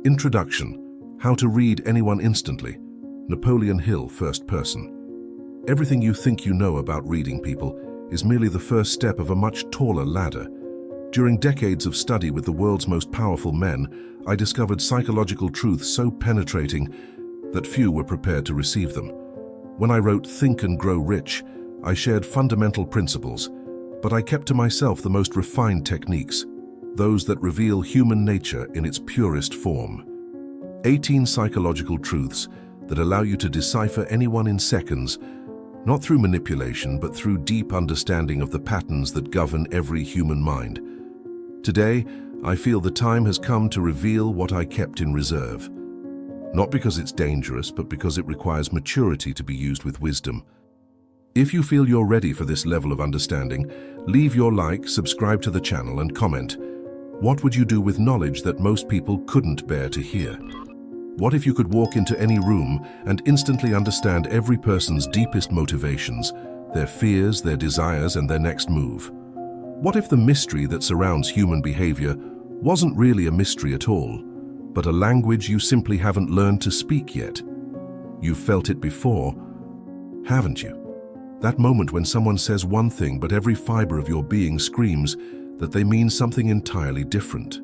Introduction: How to Read Anyone Instantly. Napoleon Hill, first person. Everything you think you know about reading people is merely the first step of a much taller ladder. During decades of study with the world's most powerful men, I discovered psychological truths so penetrating that few were prepared to receive them. When I wrote Think and Grow Rich, I shared fundamental principles, but I kept to myself the most refined techniques, those that reveal human nature in its purest form. 18 psychological truths that allow you to decipher anyone in seconds, not through manipulation, but through deep understanding of the patterns that govern every human mind. Today, I feel the time has come to reveal what I kept in reserve. Not because it's dangerous, but because it requires maturity to be used with wisdom. If you feel you're ready for this level of understanding, leave your like, subscribe to the channel, and comment. What would you do with knowledge that most people couldn't bear to hear? What if you could walk into any room and instantly understand every person's deepest motivations, their fears, their desires, and their next move? What if the mystery that surrounds human behavior wasn't really a mystery at all, but a language you simply haven't learned to speak yet? You've felt it before, haven't you? That moment when someone says one thing, but every fiber of your being screams that they mean something entirely different.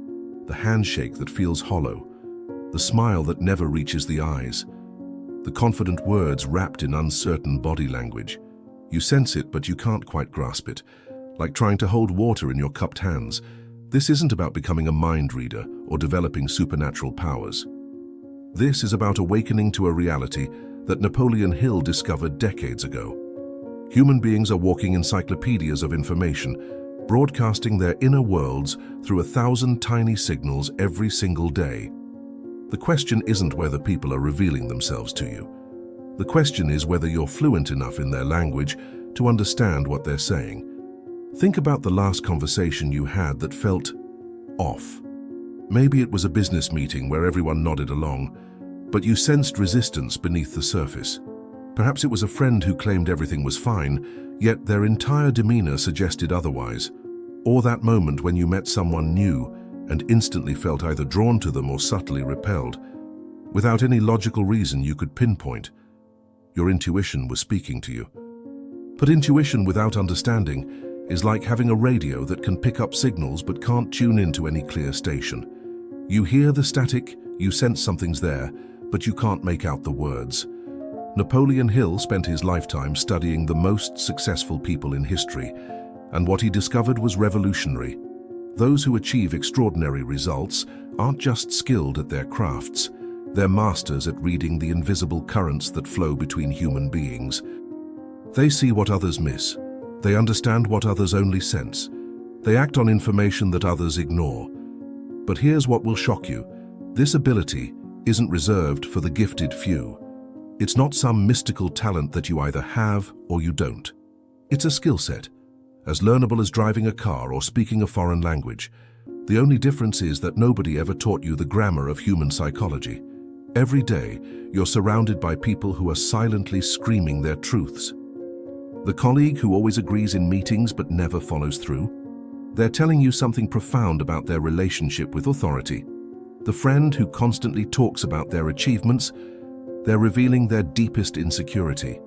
The handshake that feels hollow, the smile that never reaches the eyes, the confident words wrapped in uncertain body language. You sense it, but you can't quite grasp it, like trying to hold water in your cupped hands. This isn't about becoming a mind reader or developing supernatural powers. This is about awakening to a reality that Napoleon Hill discovered decades ago. Human beings are walking encyclopedias of information, broadcasting their inner worlds through 1,000 tiny signals every single day. The question isn't whether people are revealing themselves to you. The question is whether you're fluent enough in their language to understand what they're saying. Think about the last conversation you had that felt off. Maybe it was a business meeting where everyone nodded along, but you sensed resistance beneath the surface. Perhaps it was a friend who claimed everything was fine, yet their entire demeanor suggested otherwise. Or that moment when you met someone new and instantly felt either drawn to them or subtly repelled. Without any logical reason you could pinpoint, your intuition was speaking to you. But intuition without understanding is like having a radio that can pick up signals but can't tune into any clear station. You hear the static, you sense something's there, but you can't make out the words. Napoleon Hill spent his lifetime studying the most successful people in history, and what he discovered was revolutionary. Those who achieve extraordinary results aren't just skilled at their crafts, they're masters at reading the invisible currents that flow between human beings. They see what others miss. They understand what others only sense. They act on information that others ignore. But here's what will shock you. This ability isn't reserved for the gifted few. It's not some mystical talent that you either have or you don't. It's a skill set, as learnable as driving a car or speaking a foreign language. The only difference is that nobody ever taught you the grammar of human psychology. Every day, you're surrounded by people who are silently screaming their truths. The colleague who always agrees in meetings but never follows through. They're telling you something profound about their relationship with authority. The friend who constantly talks about their achievements. They're revealing their deepest insecurity.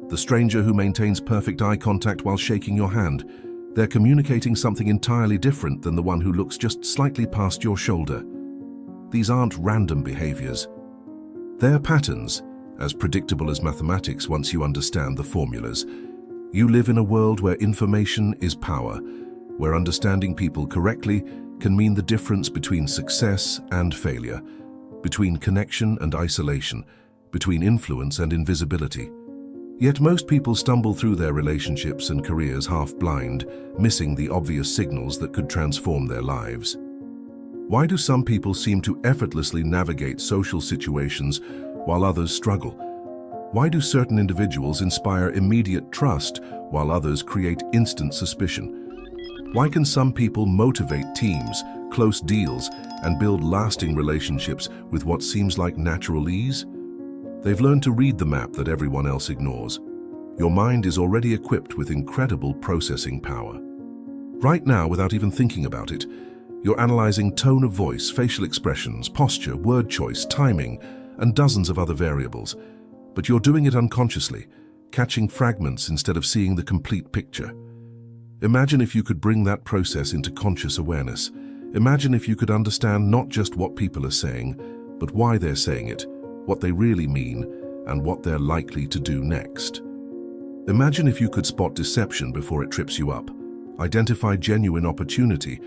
The stranger who maintains perfect eye contact while shaking your hand. They're communicating something entirely different than the one who looks just slightly past your shoulder. These aren't random behaviors. They're patterns, as predictable as mathematics once you understand the formulas. You live in a world where information is power, where understanding people correctly can mean the difference between success and failure, between connection and isolation, between influence and invisibility. Yet most people stumble through their relationships and careers half-blind, missing the obvious signals that could transform their lives. Why do some people seem to effortlessly navigate social situations while others struggle? Why do certain individuals inspire immediate trust while others create instant suspicion? Why can some people motivate teams, close deals, and build lasting relationships with what seems like natural ease? They've learned to read the map that everyone else ignores. Your mind is already equipped with incredible processing power. Right now, without even thinking about it, You're analyzing tone of voice, facial expressions, posture, word choice, timing, and dozens of other variables. But you're doing it unconsciously, catching fragments instead of seeing the complete picture. Imagine if you could bring that process into conscious awareness. Imagine if you could understand not just what people are saying, but why they're saying it, what they really mean, and what they're likely to do next. Imagine if you could spot deception before it trips you up, identify genuine opportunity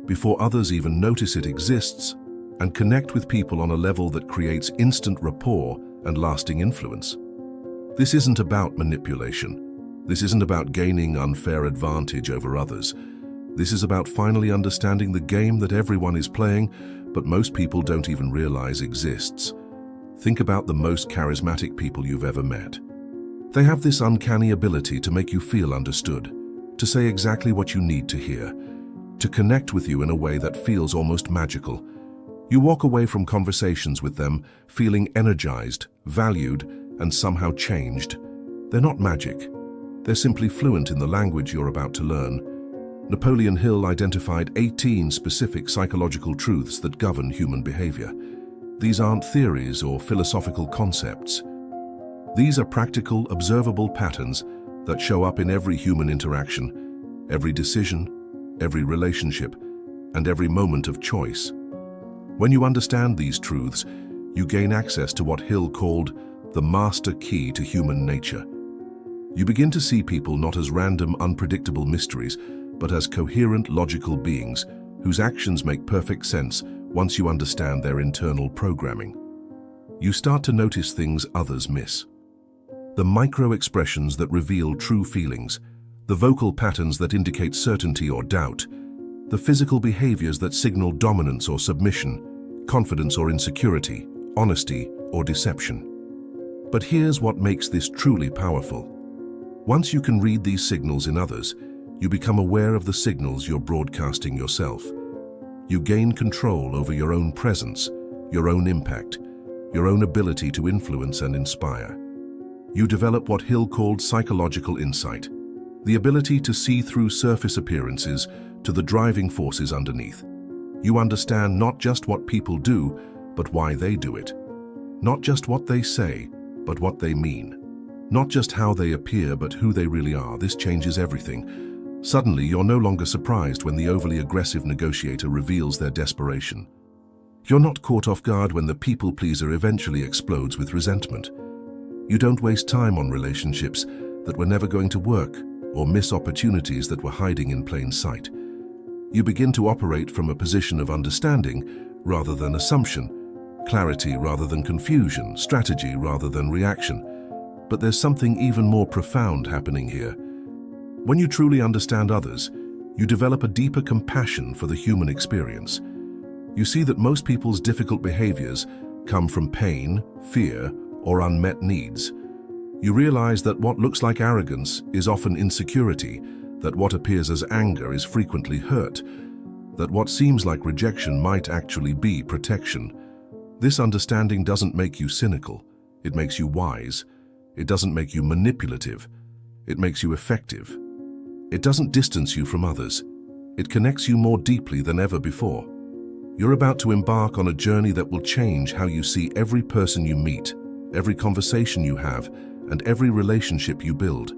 before others even notice it exists, and connect with people on a level that creates instant rapport and lasting influence. This isn't about manipulation. This isn't about gaining unfair advantage over others. This is about finally understanding the game that everyone is playing, but most people don't even realize exists. Think about the most charismatic people you've ever met. They have this uncanny ability to make you feel understood, to say exactly what you need to hear, to connect with you in a way that feels almost magical. You walk away from conversations with them feeling energized, valued, and somehow changed. They're not magic. They're simply fluent in the language you're about to learn. Napoleon Hill identified 18 specific psychological truths that govern human behavior. These aren't theories or philosophical concepts. These are practical, observable patterns that show up in every human interaction, every decision, every relationship, and every moment of choice. When you understand these truths, you gain access to what Hill called the master key to human nature. You begin to see people not as random, unpredictable mysteries, but as coherent, logical beings whose actions make perfect sense once you understand their internal programming. You start to notice things others miss. The micro-expressions that reveal true feelings, the vocal patterns that indicate certainty or doubt, the physical behaviors that signal dominance or submission, confidence or insecurity, honesty or deception. But here's what makes this truly powerful. Once you can read these signals in others, you become aware of the signals you're broadcasting yourself. You gain control over your own presence, your own impact, your own ability to influence and inspire. You develop what Hill called psychological insight, the ability to see through surface appearances to the driving forces underneath. You understand not just what people do, but why they do it. Not just what they say, but what they mean. Not just how they appear, but who they really are. This changes everything. Suddenly, you're no longer surprised when the overly aggressive negotiator reveals their desperation. You're not caught off guard when the people-pleaser eventually explodes with resentment. You don't waste time on relationships that were never going to work or miss opportunities that were hiding in plain sight. You begin to operate from a position of understanding rather than assumption, clarity rather than confusion, strategy rather than reaction. But there's something even more profound happening here. When you truly understand others, you develop a deeper compassion for the human experience. You see that most people's difficult behaviors come from pain, fear, or unmet needs. You realize that what looks like arrogance is often insecurity, that what appears as anger is frequently hurt, that what seems like rejection might actually be protection. This understanding doesn't make you cynical. It makes you wise. It doesn't make you manipulative. It makes you effective. It doesn't distance you from others. It connects you more deeply than ever before. You're about to embark on a journey that will change how you see every person you meet, every conversation you have, and every relationship you build.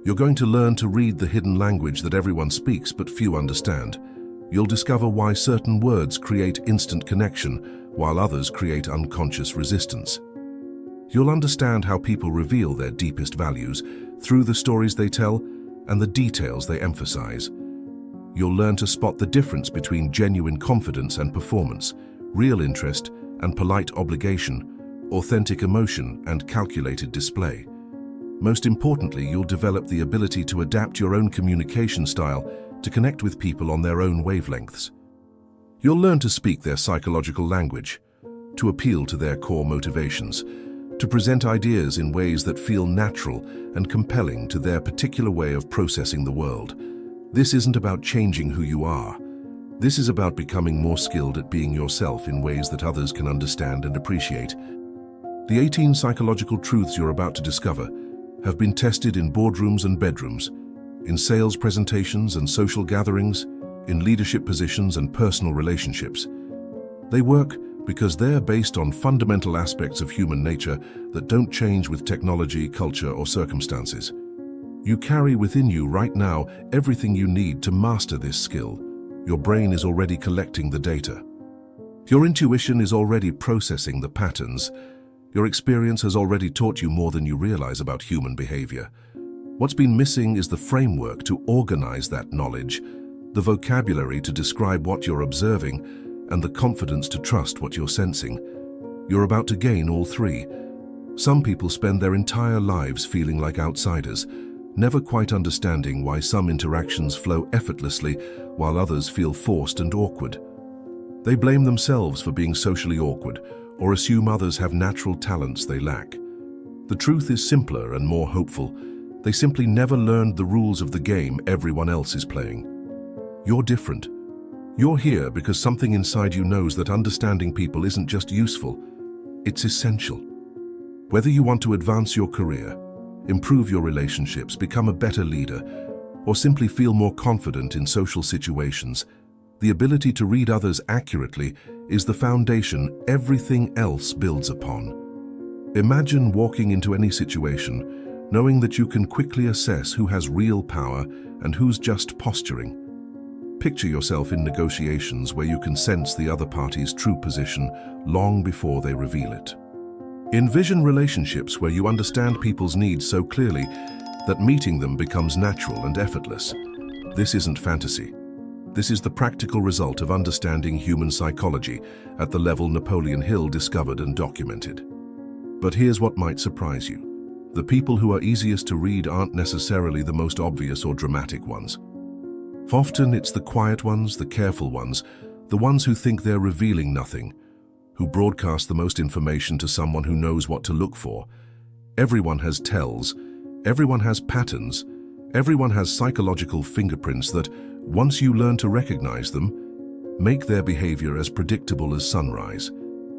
You're going to learn to read the hidden language that everyone speaks but few understand. You'll discover why certain words create instant connection, while others create unconscious resistance. You'll understand how people reveal their deepest values through the stories they tell and the details they emphasize. You'll learn to spot the difference between genuine confidence and performance, real interest and polite obligation, authentic emotion and calculated display. Most importantly, you'll develop the ability to adapt your own communication style to connect with people on their own wavelengths. You'll learn to speak their psychological language, to appeal to their core motivations, to present ideas in ways that feel natural and compelling to their particular way of processing the world. This isn't about changing who you are. This is about becoming more skilled at being yourself in ways that others can understand and appreciate. The 18 psychological truths you're about to discover have been tested in boardrooms and bedrooms, in sales presentations and social gatherings, in leadership positions and personal relationships. They work because they're based on fundamental aspects of human nature that don't change with technology, culture, or circumstances. You carry within you right now everything you need to master this skill. Your brain is already collecting the data. Your intuition is already processing the patterns. Your experience has already taught you more than you realize about human behavior. What's been missing is the framework to organize that knowledge, the vocabulary to describe what you're observing, and the confidence to trust what you're sensing. You're about to gain all three. Some people spend their entire lives feeling like outsiders, never quite understanding why some interactions flow effortlessly while others feel forced and awkward. They blame themselves for being socially awkward or assume others have natural talents they lack. The truth is simpler and more hopeful. They simply never learned the rules of the game everyone else is playing. You're different. You're here because something inside you knows that understanding people isn't just useful, it's essential. Whether you want to advance your career, improve your relationships, become a better leader, or simply feel more confident in social situations, the ability to read others accurately is the foundation everything else builds upon. Imagine walking into any situation, knowing that you can quickly assess who has real power and who's just posturing. Picture yourself in negotiations where you can sense the other party's true position long before they reveal it. Envision relationships where you understand people's needs so clearly that meeting them becomes natural and effortless. This isn't fantasy. This is the practical result of understanding human psychology at the level Napoleon Hill discovered and documented. But here's what might surprise you. The people who are easiest to read aren't necessarily the most obvious or dramatic ones. Often it's the quiet ones, the careful ones, the ones who think they're revealing nothing, who broadcast the most information to someone who knows what to look for. Everyone has tells, everyone has patterns, everyone has psychological fingerprints that, once you learn to recognize them, make their behavior as predictable as sunrise.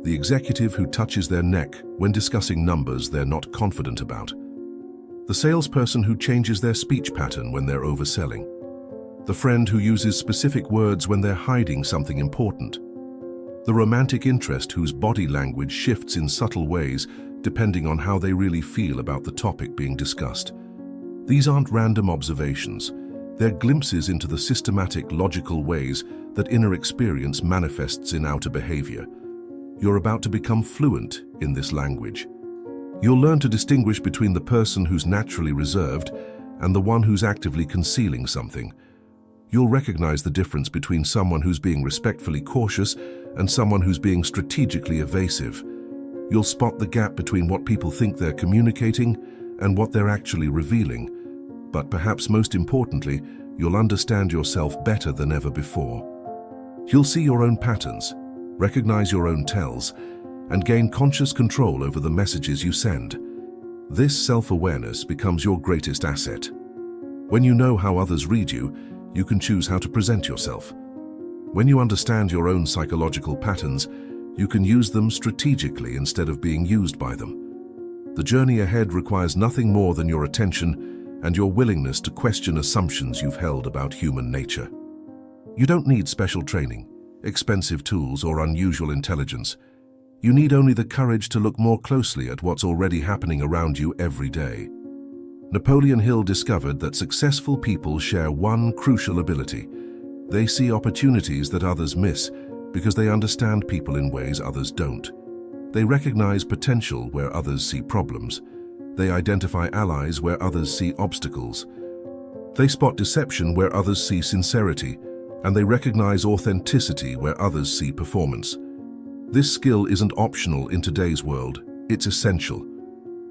The executive who touches their neck when discussing numbers they're not confident about. The salesperson who changes their speech pattern when they're overselling. The friend who uses specific words when they're hiding something important. The romantic interest whose body language shifts in subtle ways depending on how they really feel about the topic being discussed. These aren't random observations. They're glimpses into the systematic, logical ways that inner experience manifests in outer behavior. You're about to become fluent in this language. You'll learn to distinguish between the person who's naturally reserved and the one who's actively concealing something. You'll recognize the difference between someone who's being respectfully cautious and someone who's being strategically evasive. You'll spot the gap between what people think they're communicating and what they're actually revealing. But perhaps most importantly, you'll understand yourself better than ever before. You'll see your own patterns, recognize your own tells, and gain conscious control over the messages you send. This self-awareness becomes your greatest asset. When you know how others read you, you can choose how to present yourself. When you understand your own psychological patterns, you can use them strategically instead of being used by them. The journey ahead requires nothing more than your attention and your willingness to question assumptions you've held about human nature. You don't need special training, expensive tools, or unusual intelligence. You need only the courage to look more closely at what's already happening around you every day. Napoleon Hill discovered that successful people share one crucial ability. They see opportunities that others miss because they understand people in ways others don't. They recognize potential where others see problems. They identify allies where others see obstacles. They spot deception where others see sincerity, and they recognize authenticity where others see performance. This skill isn't optional in today's world, it's essential.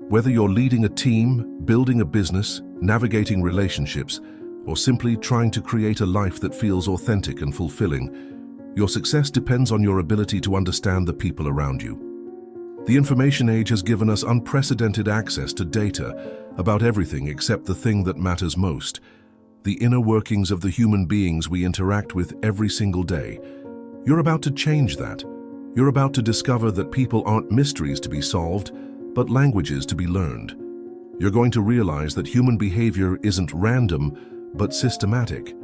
Whether you're leading a team, building a business, navigating relationships, or simply trying to create a life that feels authentic and fulfilling, your success depends on your ability to understand the people around you. The information age has given us unprecedented access to data about everything except the thing that matters most, the inner workings of the human beings we interact with every single day. You're about to change that. You're about to discover that people aren't mysteries to be solved, but languages to be learned. You're going to realize that human behavior isn't random, but systematic.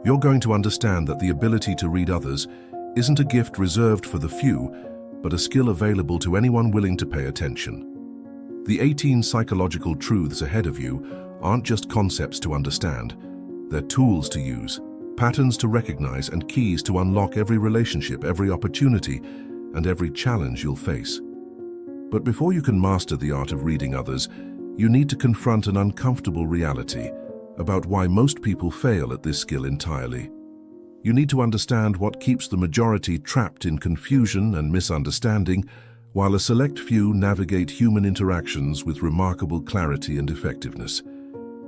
You're going to understand that the ability to read others isn't a gift reserved for the few, but a skill available to anyone willing to pay attention. The 18 psychological truths ahead of you aren't just concepts to understand. They're tools to use, patterns to recognize, and keys to unlock every relationship, every opportunity, and every challenge you'll face. But before you can master the art of reading others, you need to confront an uncomfortable reality about why most people fail at this skill entirely. You need to understand what keeps the majority trapped in confusion and misunderstanding, while a select few navigate human interactions with remarkable clarity and effectiveness.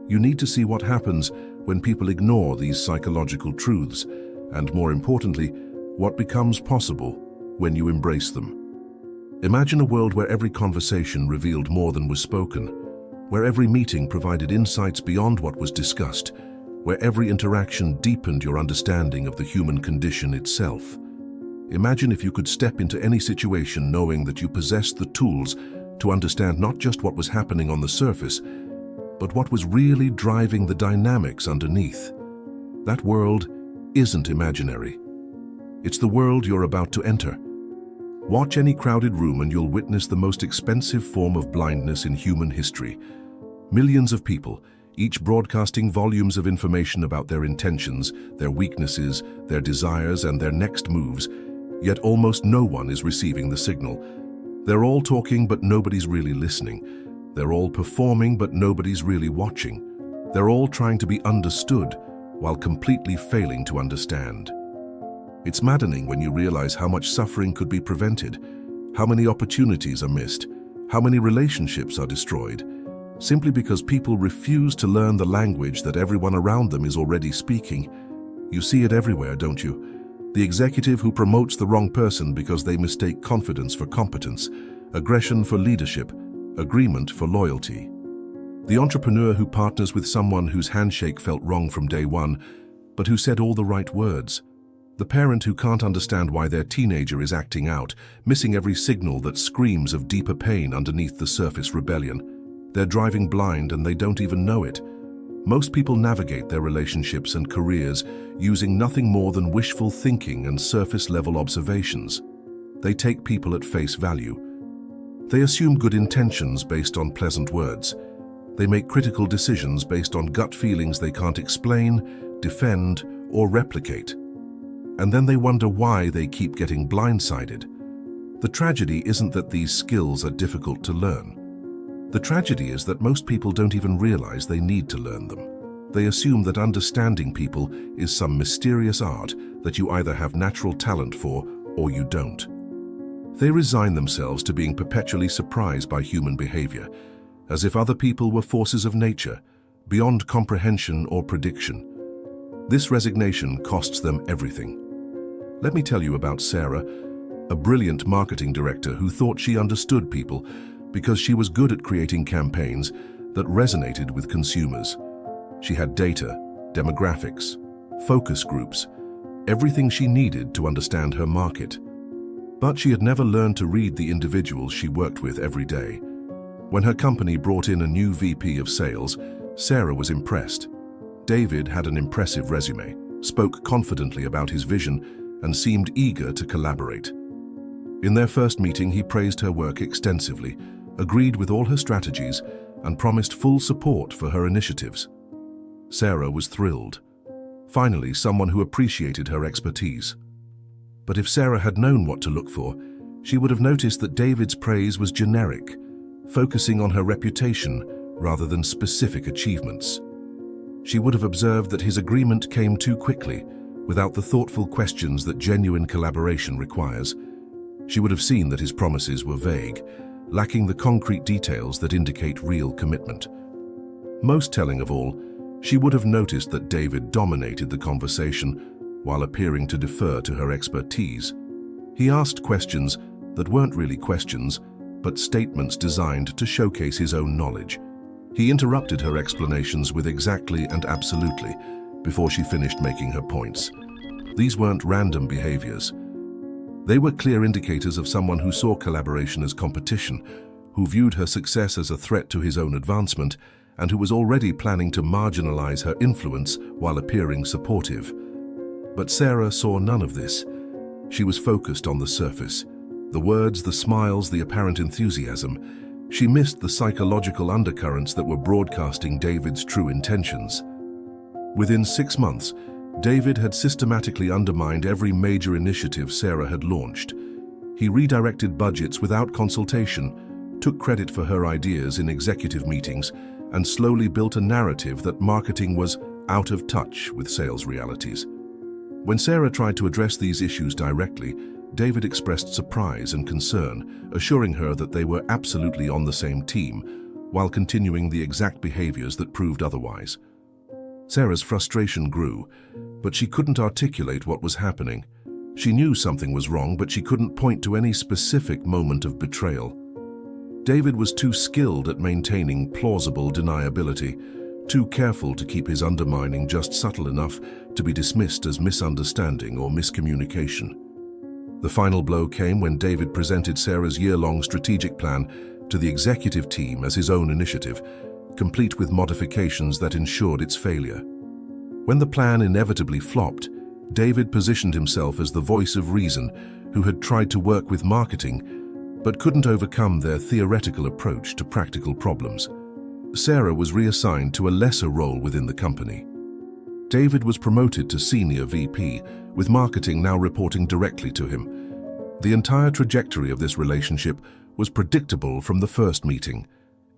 You need to see what happens when people ignore these psychological truths, and more importantly, what becomes possible when you embrace them. Imagine a world where every conversation revealed more than was spoken, where every meeting provided insights beyond what was discussed, where every interaction deepened your understanding of the human condition itself. Imagine if you could step into any situation knowing that you possessed the tools to understand not just what was happening on the surface, but what was really driving the dynamics underneath. That world isn't imaginary. It's the world you're about to enter. Watch any crowded room and you'll witness the most expensive form of blindness in human history. Millions of people, each broadcasting volumes of information about their intentions, their weaknesses, their desires, and their next moves, yet almost no one is receiving the signal. They're all talking, but nobody's really listening. They're all performing, but nobody's really watching. They're all trying to be understood while completely failing to understand. It's maddening when you realize how much suffering could be prevented, how many opportunities are missed, how many relationships are destroyed, simply because people refuse to learn the language that everyone around them is already speaking. You see it everywhere, don't you? The executive who promotes the wrong person because they mistake confidence for competence, aggression for leadership, agreement for loyalty. The entrepreneur who partners with someone whose handshake felt wrong from day one, but who said all the right words. The parent who can't understand why their teenager is acting out, missing every signal that screams of deeper pain underneath the surface rebellion. They're driving blind and they don't even know it. Most people navigate their relationships and careers using nothing more than wishful thinking and surface-level observations. They take people at face value. They assume good intentions based on pleasant words. They make critical decisions based on gut feelings they can't explain, defend, or replicate. And then they wonder why they keep getting blindsided. The tragedy isn't that these skills are difficult to learn. The tragedy is that most people don't even realize they need to learn them. They assume that understanding people is some mysterious art that you either have natural talent for or you don't. They resign themselves to being perpetually surprised by human behavior, as if other people were forces of nature, beyond comprehension or prediction. This resignation costs them everything. Let me tell you about Sarah, a brilliant marketing director who thought she understood people because she was good at creating campaigns that resonated with consumers. She had data, demographics, focus groups, everything she needed to understand her market. But she had never learned to read the individuals she worked with every day. When her company brought in a new VP of sales, Sarah was impressed. David had an impressive resume, spoke confidently about his vision, and seemed eager to collaborate. In their first meeting, he praised her work extensively, agreed with all her strategies, and promised full support for her initiatives. Sarah was thrilled. Finally, someone who appreciated her expertise. But if Sarah had known what to look for, she would have noticed that David's praise was generic, focusing on her reputation rather than specific achievements. She would have observed that his agreement came too quickly, without the thoughtful questions that genuine collaboration requires. She would have seen that his promises were vague, lacking the concrete details that indicate real commitment. Most telling of all, she would have noticed that David dominated the conversation while appearing to defer to her expertise. He asked questions that weren't really questions, but statements designed to showcase his own knowledge. He interrupted her explanations with exactly and absolutely before she finished making her points. These weren't random behaviors. They were clear indicators of someone who saw collaboration as competition, who viewed her success as a threat to his own advancement, and who was already planning to marginalize her influence while appearing supportive. But Sarah saw none of this. She was focused on the surface. The words, the smiles, the apparent enthusiasm. She missed the psychological undercurrents that were broadcasting David's true intentions. Within 6 months, David had systematically undermined every major initiative Sarah had launched. He redirected budgets without consultation, took credit for her ideas in executive meetings, and slowly built a narrative that marketing was out of touch with sales realities. When Sarah tried to address these issues directly, David expressed surprise and concern, assuring her that they were absolutely on the same team, while continuing the exact behaviors that proved otherwise. Sarah's frustration grew, but she couldn't articulate what was happening. She knew something was wrong, but she couldn't point to any specific moment of betrayal. David was too skilled at maintaining plausible deniability, too careful to keep his undermining just subtle enough to be dismissed as misunderstanding or miscommunication. The final blow came when David presented Sarah's year-long strategic plan to the executive team as his own initiative, complete with modifications that ensured its failure. When the plan inevitably flopped, David positioned himself as the voice of reason who had tried to work with marketing but couldn't overcome their theoretical approach to practical problems. Sarah was reassigned to a lesser role within the company. David was promoted to Senior VP, with marketing now reporting directly to him. The entire trajectory of this relationship was predictable from the first meeting.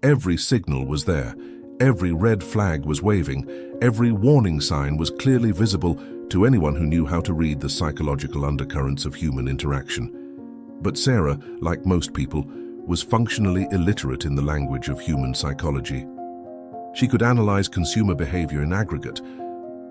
Every signal was there, every red flag was waving, every warning sign was clearly visible to anyone who knew how to read the psychological undercurrents of human interaction. But Sarah, like most people, was functionally illiterate in the language of human psychology. She could analyze consumer behavior in aggregate,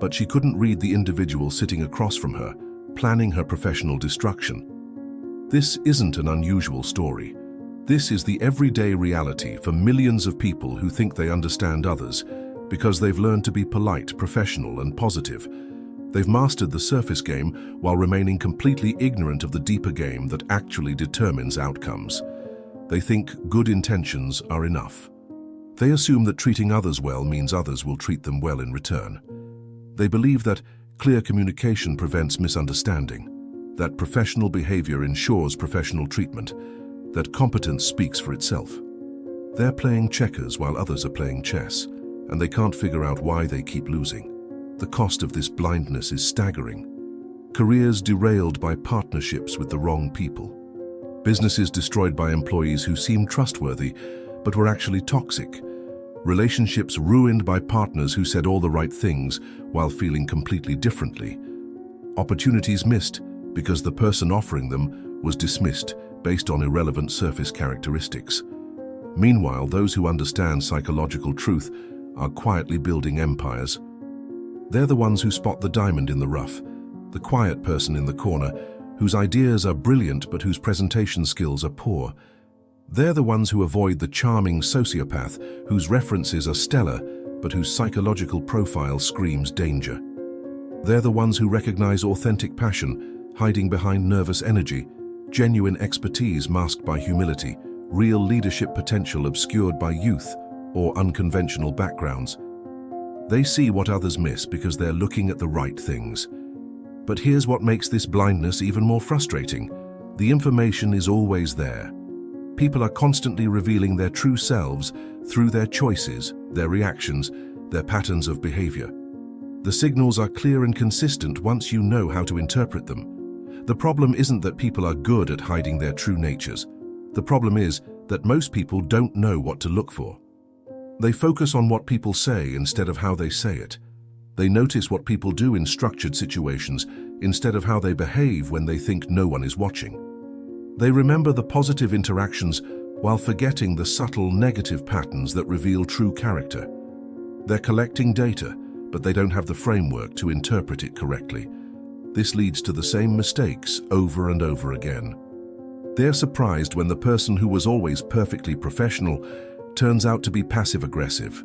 but she couldn't read the individual sitting across from her, planning her professional destruction. This isn't an unusual story. This is the everyday reality for millions of people who think they understand others because they've learned to be polite, professional, and positive. They've mastered the surface game while remaining completely ignorant of the deeper game that actually determines outcomes. They think good intentions are enough. They assume that treating others well means others will treat them well in return. They believe that clear communication prevents misunderstanding, that professional behavior ensures professional treatment, that competence speaks for itself. They're playing checkers while others are playing chess, and they can't figure out why they keep losing. The cost of this blindness is staggering. Careers derailed by partnerships with the wrong people. Businesses destroyed by employees who seemed trustworthy but were actually toxic. Relationships ruined by partners who said all the right things while feeling completely differently. Opportunities missed because the person offering them was dismissed based on irrelevant surface characteristics. Meanwhile, those who understand psychological truth are quietly building empires. They're the ones who spot the diamond in the rough, the quiet person in the corner, whose ideas are brilliant but whose presentation skills are poor. They're the ones who avoid the charming sociopath, whose references are stellar but whose psychological profile screams danger. They're the ones who recognize authentic passion, hiding behind nervous energy, genuine expertise masked by humility, real leadership potential obscured by youth or unconventional backgrounds. They see what others miss because they're looking at the right things. But here's what makes this blindness even more frustrating. The information is always there. People are constantly revealing their true selves through their choices, their reactions, their patterns of behavior. The signals are clear and consistent once you know how to interpret them. The problem isn't that people are good at hiding their true natures. The problem is that most people don't know what to look for. They focus on what people say instead of how they say it. They notice what people do in structured situations instead of how they behave when they think no one is watching. They remember the positive interactions while forgetting the subtle negative patterns that reveal true character. They're collecting data, but they don't have the framework to interpret it correctly. This leads to the same mistakes over and over again. They're surprised when the person who was always perfectly professional turns out to be passive-aggressive.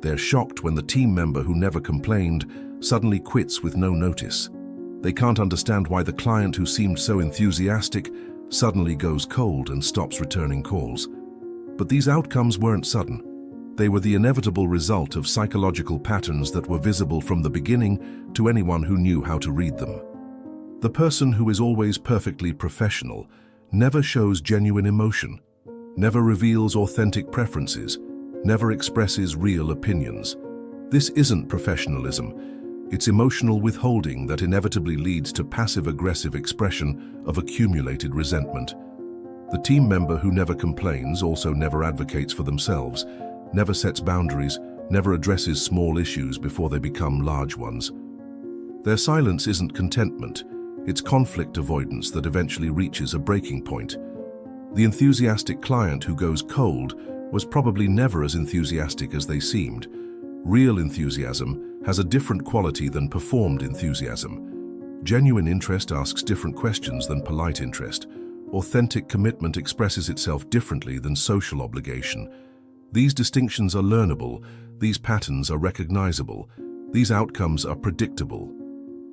They're shocked when the team member who never complained suddenly quits with no notice. They can't understand why the client who seemed so enthusiastic suddenly goes cold and stops returning calls. But these outcomes weren't sudden. They were the inevitable result of psychological patterns that were visible from the beginning to anyone who knew how to read them. The person who is always perfectly professional never shows genuine emotion, never reveals authentic preferences, never expresses real opinions. This isn't professionalism. It's emotional withholding that inevitably leads to passive-aggressive expression of accumulated resentment. The team member who never complains also never advocates for themselves, never sets boundaries, never addresses small issues before they become large ones. Their silence isn't contentment, it's conflict avoidance that eventually reaches a breaking point. The enthusiastic client who goes cold was probably never as enthusiastic as they seemed. Real enthusiasm has a different quality than performed enthusiasm. Genuine interest asks different questions than polite interest. Authentic commitment expresses itself differently than social obligation. These distinctions are learnable, these patterns are recognizable, these outcomes are predictable.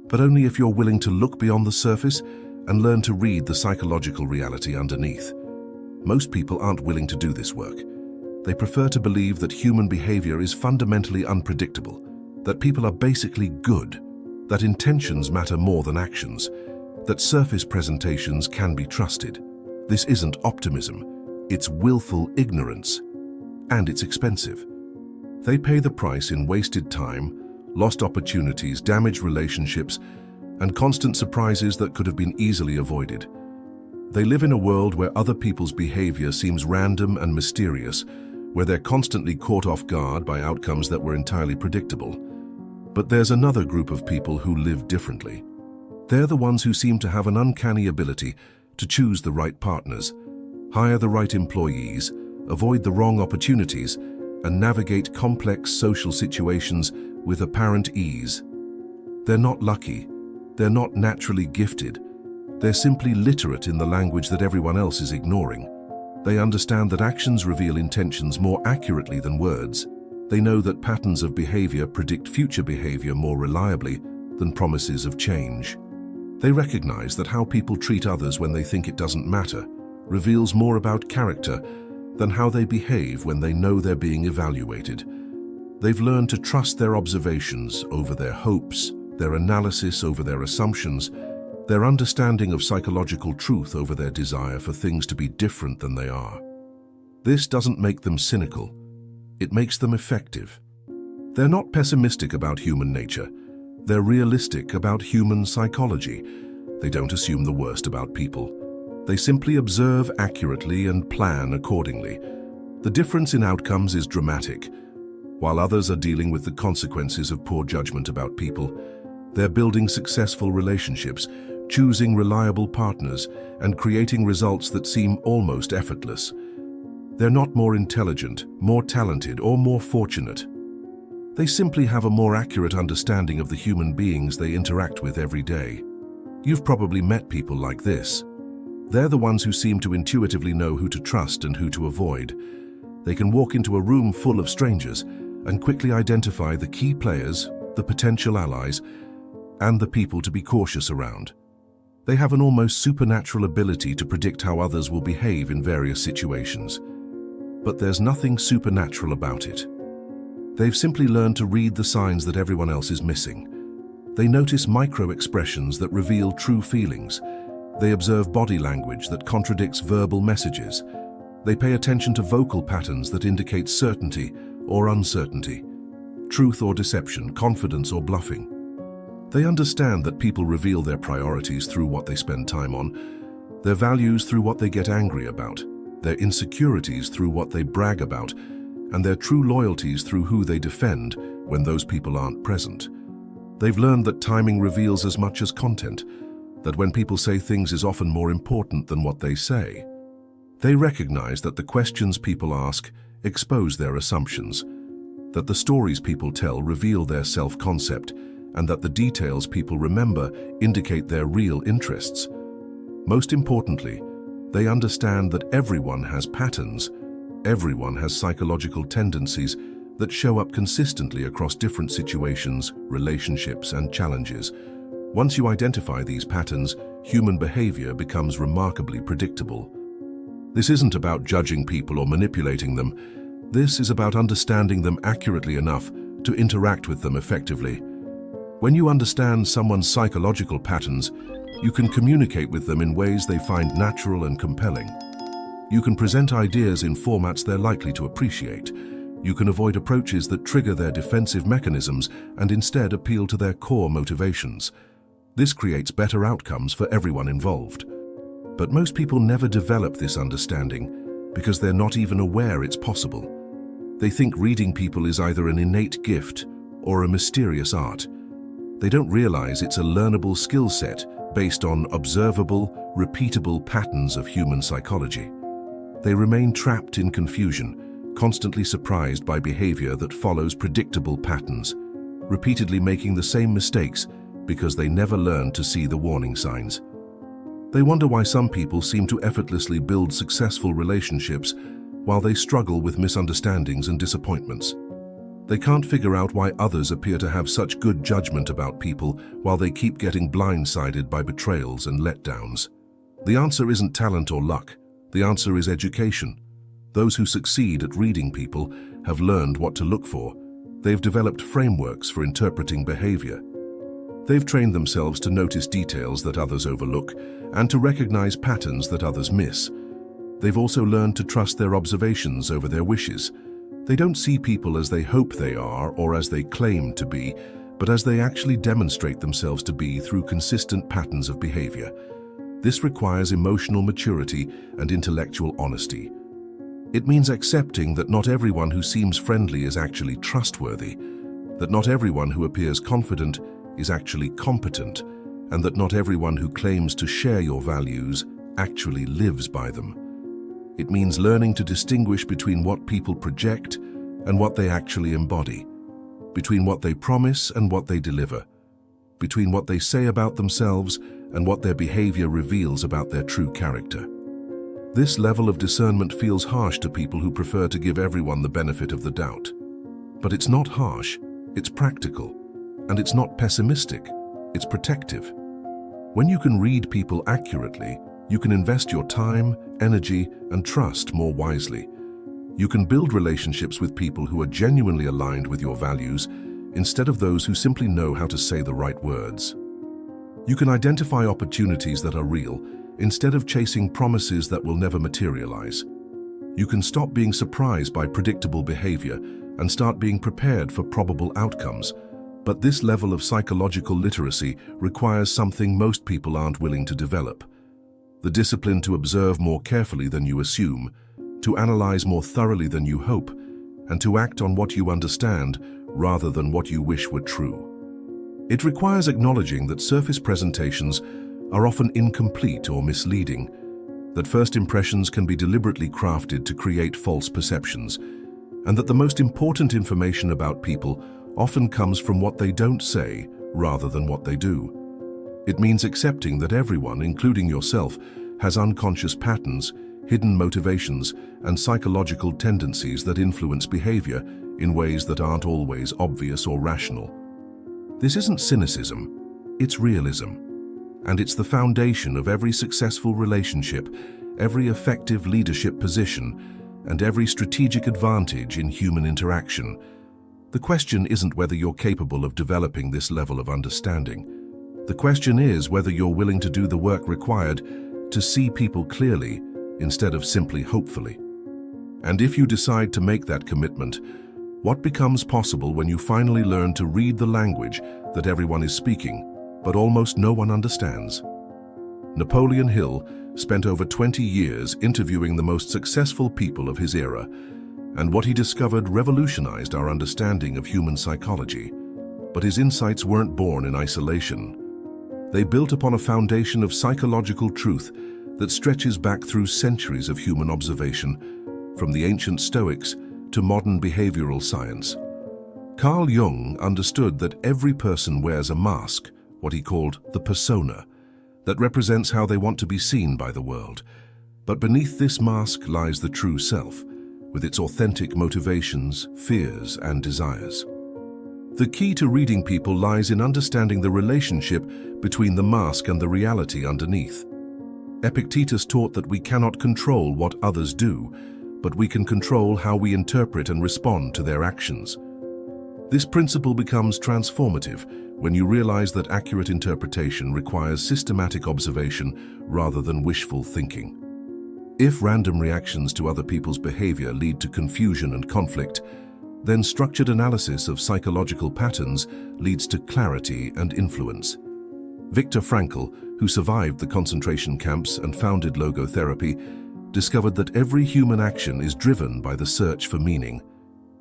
But only if you're willing to look beyond the surface and learn to read the psychological reality underneath. Most people aren't willing to do this work. They prefer to believe that human behavior is fundamentally unpredictable, that people are basically good, that intentions matter more than actions, that surface presentations can be trusted. This isn't optimism, it's willful ignorance, and it's expensive. They pay the price in wasted time, lost opportunities, damaged relationships, and constant surprises that could have been easily avoided. They live in a world where other people's behavior seems random and mysterious, where they're constantly caught off guard by outcomes that were entirely predictable. But there's another group of people who live differently. They're the ones who seem to have an uncanny ability to choose the right partners, hire the right employees, avoid the wrong opportunities, and navigate complex social situations with apparent ease. They're not lucky. They're not naturally gifted. They're simply literate in the language that everyone else is ignoring. They understand that actions reveal intentions more accurately than words. They know that patterns of behavior predict future behavior more reliably than promises of change. They recognize that how people treat others when they think it doesn't matter reveals more about character than how they behave when they know they're being evaluated. They've learned to trust their observations over their hopes, their analysis over their assumptions, their understanding of psychological truth over their desire for things to be different than they are. This doesn't make them cynical. It makes them effective. They're not pessimistic about human nature. They're realistic about human psychology. They don't assume the worst about people. They simply observe accurately and plan accordingly. The difference in outcomes is dramatic. While others are dealing with the consequences of poor judgment about people, they're building successful relationships, choosing reliable partners, and creating results that seem almost effortless. They're not more intelligent, more talented, or more fortunate. They simply have a more accurate understanding of the human beings they interact with every day. You've probably met people like this. They're the ones who seem to intuitively know who to trust and who to avoid. They can walk into a room full of strangers and quickly identify the key players, the potential allies, and the people to be cautious around. They have an almost supernatural ability to predict how others will behave in various situations. But there's nothing supernatural about it. They've simply learned to read the signs that everyone else is missing. They notice micro-expressions that reveal true feelings. They observe body language that contradicts verbal messages. They pay attention to vocal patterns that indicate certainty or uncertainty, truth or deception, confidence or bluffing. They understand that people reveal their priorities through what they spend time on, their values through what they get angry about, their insecurities through what they brag about, and their true loyalties through who they defend when those people aren't present. They've learned that timing reveals as much as content, that when people say things is often more important than what they say. They recognize that the questions people ask expose their assumptions, that the stories people tell reveal their self-concept, and that the details people remember indicate their real interests. Most importantly, they understand that everyone has patterns, everyone has psychological tendencies that show up consistently across different situations, relationships, and challenges. Once you identify these patterns, human behavior becomes remarkably predictable. This isn't about judging people or manipulating them. This is about understanding them accurately enough to interact with them effectively. When you understand someone's psychological patterns, you can communicate with them in ways they find natural and compelling. You can present ideas in formats they're likely to appreciate. You can avoid approaches that trigger their defensive mechanisms and instead appeal to their core motivations. This creates better outcomes for everyone involved. But most people never develop this understanding because they're not even aware it's possible. They think reading people is either an innate gift or a mysterious art. They don't realize it's a learnable skill set based on observable, repeatable patterns of human psychology. They remain trapped in confusion, constantly surprised by behavior that follows predictable patterns, repeatedly making the same mistakes because they never learned to see the warning signs. They wonder why some people seem to effortlessly build successful relationships while they struggle with misunderstandings and disappointments. They can't figure out why others appear to have such good judgment about people while they keep getting blindsided by betrayals and letdowns. The answer isn't talent or luck. The answer is education. Those who succeed at reading people have learned what to look for. They've developed frameworks for interpreting behavior. They've trained themselves to notice details that others overlook and to recognize patterns that others miss. They've also learned to trust their observations over their wishes. They don't see people as they hope they are or as they claim to be, but as they actually demonstrate themselves to be through consistent patterns of behavior. This requires emotional maturity and intellectual honesty. It means accepting that not everyone who seems friendly is actually trustworthy, that not everyone who appears confident is actually competent, and that not everyone who claims to share your values actually lives by them. It means learning to distinguish between what people project and what they actually embody, between what they promise and what they deliver, between what they say about themselves and what their behavior reveals about their true character. This level of discernment feels harsh to people who prefer to give everyone the benefit of the doubt. But it's not harsh, it's practical, and it's not pessimistic, it's protective. When you can read people accurately, you can invest your time, energy, and trust more wisely. You can build relationships with people who are genuinely aligned with your values instead of those who simply know how to say the right words. You can identify opportunities that are real instead of chasing promises that will never materialize. You can stop being surprised by predictable behavior and start being prepared for probable outcomes. But this level of psychological literacy requires something most people aren't willing to develop: the discipline to observe more carefully than you assume, to analyze more thoroughly than you hope, and to act on what you understand rather than what you wish were true. It requires acknowledging that surface presentations are often incomplete or misleading, that first impressions can be deliberately crafted to create false perceptions, and that the most important information about people often comes from what they don't say rather than what they do. It means accepting that everyone, including yourself, has unconscious patterns, hidden motivations, and psychological tendencies that influence behavior in ways that aren't always obvious or rational. This isn't cynicism, it's realism. And it's the foundation of every successful relationship, every effective leadership position, and every strategic advantage in human interaction. The question isn't whether you're capable of developing this level of understanding. The question is whether you're willing to do the work required to see people clearly instead of simply hopefully. And if you decide to make that commitment, what becomes possible when you finally learn to read the language that everyone is speaking, but almost no one understands? Napoleon Hill spent over 20 years interviewing the most successful people of his era, and what he discovered revolutionized our understanding of human psychology. But his insights weren't born in isolation. They built upon a foundation of psychological truth that stretches back through centuries of human observation, from the ancient Stoics to modern behavioral science. Carl Jung understood that every person wears a mask, what he called the persona, that represents how they want to be seen by the world. But beneath this mask lies the true self, with its authentic motivations, fears, and desires. The key to reading people lies in understanding the relationship between the mask and the reality underneath. Epictetus taught that we cannot control what others do, but we can control how we interpret and respond to their actions. This principle becomes transformative when you realize that accurate interpretation requires systematic observation rather than wishful thinking. If random reactions to other people's behavior lead to confusion and conflict, then structured analysis of psychological patterns leads to clarity and influence. Viktor Frankl, who survived the concentration camps and founded logotherapy, discovered that every human action is driven by the search for meaning.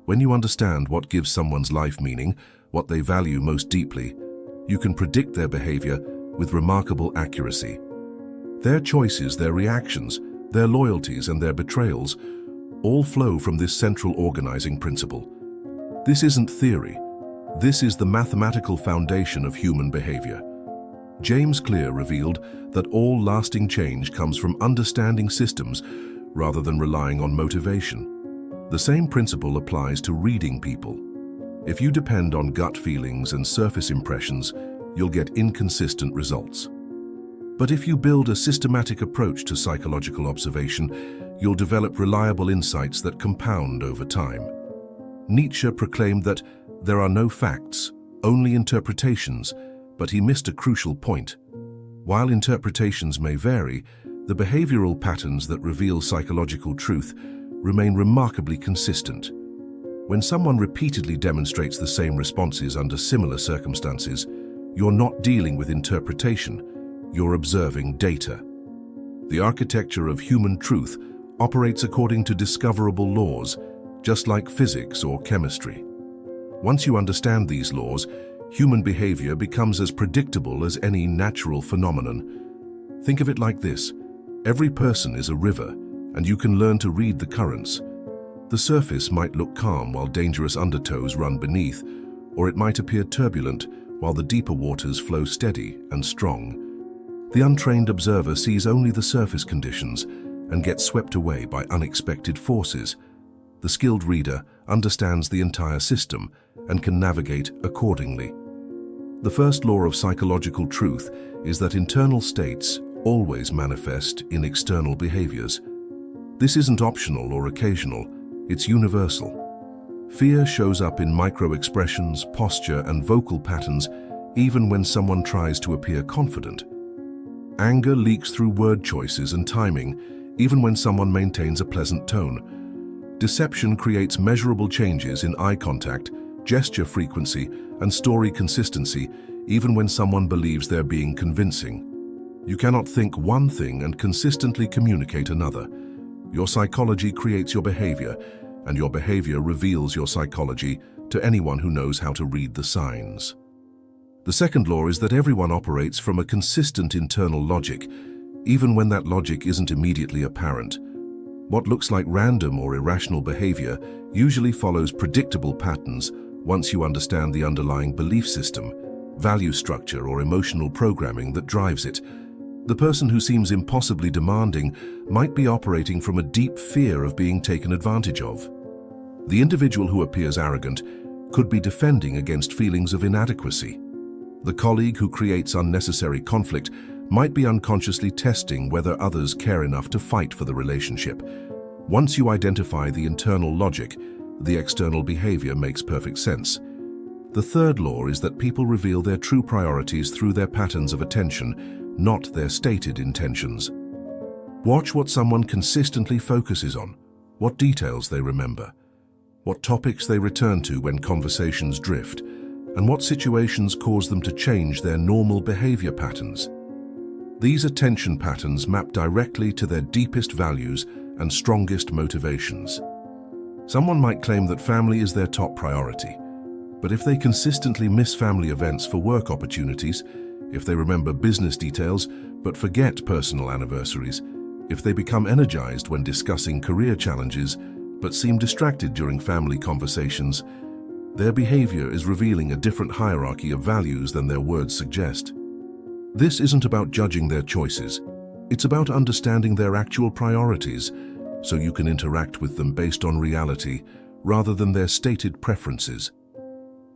When you understand what gives someone's life meaning, what they value most deeply, you can predict their behavior with remarkable accuracy. Their choices, their reactions, their loyalties and their betrayals all flow from this central organizing principle. This isn't theory. This is the mathematical foundation of human behavior. James Clear revealed that all lasting change comes from understanding systems rather than relying on motivation. The same principle applies to reading people. If you depend on gut feelings and surface impressions, you'll get inconsistent results. But if you build a systematic approach to psychological observation, you'll develop reliable insights that compound over time. Nietzsche proclaimed that there are no facts, only interpretations, but he missed a crucial point. While interpretations may vary, the behavioral patterns that reveal psychological truth remain remarkably consistent. When someone repeatedly demonstrates the same responses under similar circumstances, you're not dealing with interpretation, you're observing data. The architecture of human truth operates according to discoverable laws, just like physics or chemistry. Once you understand these laws, human behavior becomes as predictable as any natural phenomenon. Think of it like this: every person is a river, and you can learn to read the currents. The surface might look calm while dangerous undertows run beneath, or it might appear turbulent while the deeper waters flow steady and strong. The untrained observer sees only the surface conditions and gets swept away by unexpected forces. The skilled reader understands the entire system and can navigate accordingly. The first law of psychological truth is that internal states always manifest in external behaviors. This isn't optional or occasional, it's universal. Fear shows up in micro-expressions, posture, and vocal patterns, even when someone tries to appear confident. Anger leaks through word choices and timing, even when someone maintains a pleasant tone. Deception creates measurable changes in eye contact, gesture frequency, and story consistency, even when someone believes they're being convincing. You cannot think one thing and consistently communicate another. Your psychology creates your behavior, and your behavior reveals your psychology to anyone who knows how to read the signs. The second law is that everyone operates from a consistent internal logic, even when that logic isn't immediately apparent. What looks like random or irrational behavior usually follows predictable patterns once you understand the underlying belief system, value structure, or emotional programming that drives it. The person who seems impossibly demanding might be operating from a deep fear of being taken advantage of. The individual who appears arrogant could be defending against feelings of inadequacy. The colleague who creates unnecessary conflict might be unconsciously testing whether others care enough to fight for the relationship. Once you identify the internal logic, the external behavior makes perfect sense. The third law is that people reveal their true priorities through their patterns of attention, not their stated intentions. Watch what someone consistently focuses on, what details they remember, what topics they return to when conversations drift, and what situations cause them to change their normal behavior patterns. These attention patterns map directly to their deepest values and strongest motivations. Someone might claim that family is their top priority, but if they consistently miss family events for work opportunities, if they remember business details but forget personal anniversaries, if they become energized when discussing career challenges but seem distracted during family conversations, their behavior is revealing a different hierarchy of values than their words suggest. This isn't about judging their choices. It's about understanding their actual priorities, so you can interact with them based on reality rather than their stated preferences.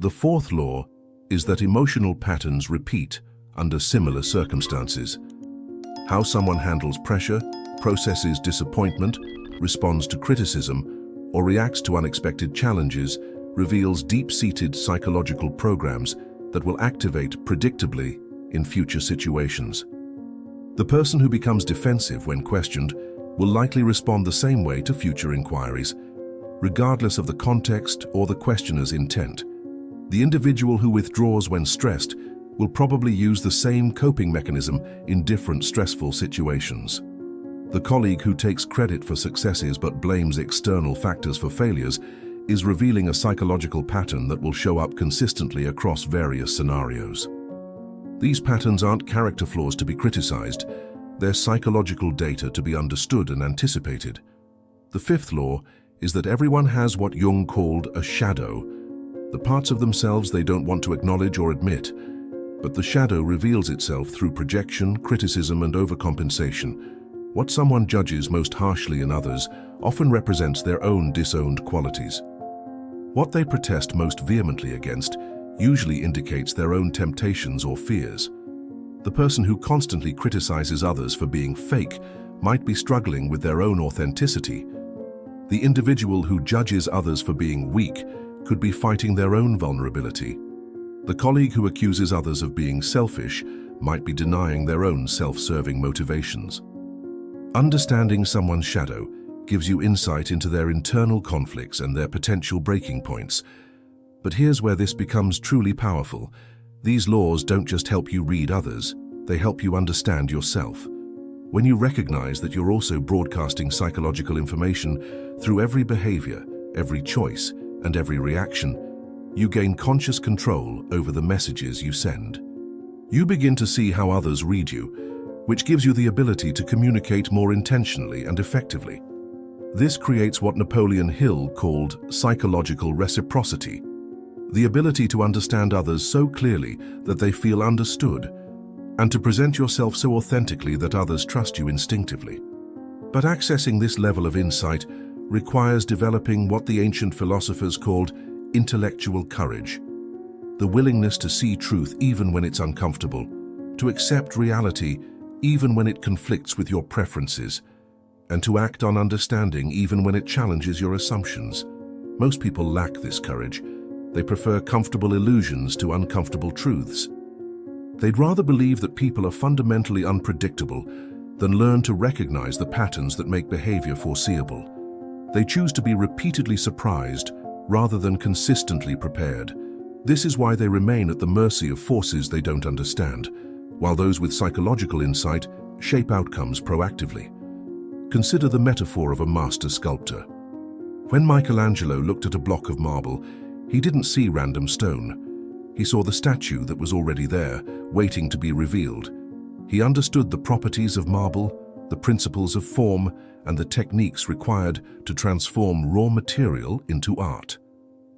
The fourth law is that emotional patterns repeat under similar circumstances. How someone handles pressure, processes disappointment, responds to criticism, or reacts to unexpected challenges reveals deep-seated psychological programs that will activate predictably in future situations. The person who becomes defensive when questioned will likely respond the same way to future inquiries, regardless of the context or the questioner's intent. The individual who withdraws when stressed will probably use the same coping mechanism in different stressful situations. The colleague who takes credit for successes but blames external factors for failures is revealing a psychological pattern that will show up consistently across various scenarios. These patterns aren't character flaws to be criticized, they're psychological data to be understood and anticipated. The fifth law is that everyone has what Jung called a shadow, the parts of themselves they don't want to acknowledge or admit, but the shadow reveals itself through projection, criticism, and overcompensation. What someone judges most harshly in others often represents their own disowned qualities. What they protest most vehemently against usually indicates their own temptations or fears. The person who constantly criticizes others for being fake might be struggling with their own authenticity. The individual who judges others for being weak could be fighting their own vulnerability. The colleague who accuses others of being selfish might be denying their own self-serving motivations. Understanding someone's shadow gives you insight into their internal conflicts and their potential breaking points. But here's where this becomes truly powerful. These laws don't just help you read others, they help you understand yourself. When you recognize that you're also broadcasting psychological information through every behavior, every choice, and every reaction, you gain conscious control over the messages you send. You begin to see how others read you, which gives you the ability to communicate more intentionally and effectively. This creates what Napoleon Hill called psychological reciprocity, the ability to understand others so clearly that they feel understood, and to present yourself so authentically that others trust you instinctively. But accessing this level of insight requires developing what the ancient philosophers called intellectual courage, the willingness to see truth even when it's uncomfortable, to accept reality even when it conflicts with your preferences, and to act on understanding even when it challenges your assumptions. Most people lack this courage. They prefer comfortable illusions to uncomfortable truths. They'd rather believe that people are fundamentally unpredictable than learn to recognize the patterns that make behavior foreseeable. They choose to be repeatedly surprised rather than consistently prepared. This is why they remain at the mercy of forces they don't understand, while those with psychological insight shape outcomes proactively. Consider the metaphor of a master sculptor. When Michelangelo looked at a block of marble, he didn't see random stone. He saw the statue that was already there, waiting to be revealed. He understood the properties of marble, the principles of form, and the techniques required to transform raw material into art.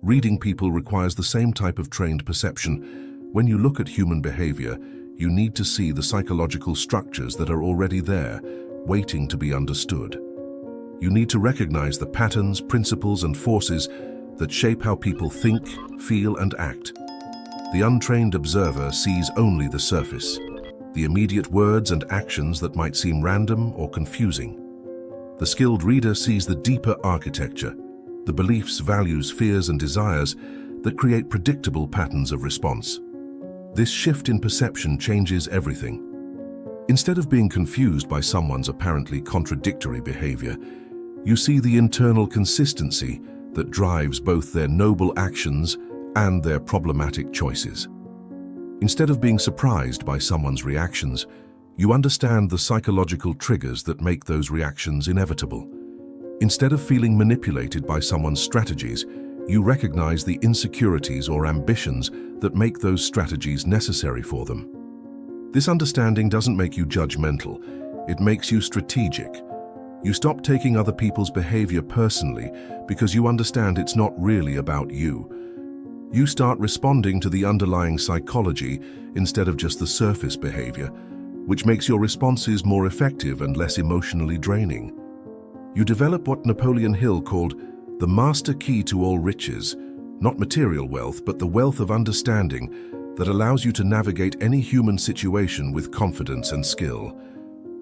Reading people requires the same type of trained perception. When you look at human behavior, you need to see the psychological structures that are already there, waiting to be understood. You need to recognize the patterns, principles, and forces that shape how people think, feel, and act. The untrained observer sees only the surface, the immediate words and actions that might seem random or confusing. The skilled reader sees the deeper architecture, the beliefs, values, fears, and desires that create predictable patterns of response. This shift in perception changes everything. Instead of being confused by someone's apparently contradictory behavior, you see the internal consistency that drives both their noble actions and their problematic choices. Instead of being surprised by someone's reactions, you understand the psychological triggers that make those reactions inevitable. Instead of feeling manipulated by someone's strategies, you recognize the insecurities or ambitions that make those strategies necessary for them. This understanding doesn't make you judgmental, it makes you strategic. You stop taking other people's behavior personally because you understand it's not really about you. You start responding to the underlying psychology instead of just the surface behavior, which makes your responses more effective and less emotionally draining. You develop what Napoleon Hill called the master key to all riches, not material wealth, but the wealth of understanding that allows you to navigate any human situation with confidence and skill.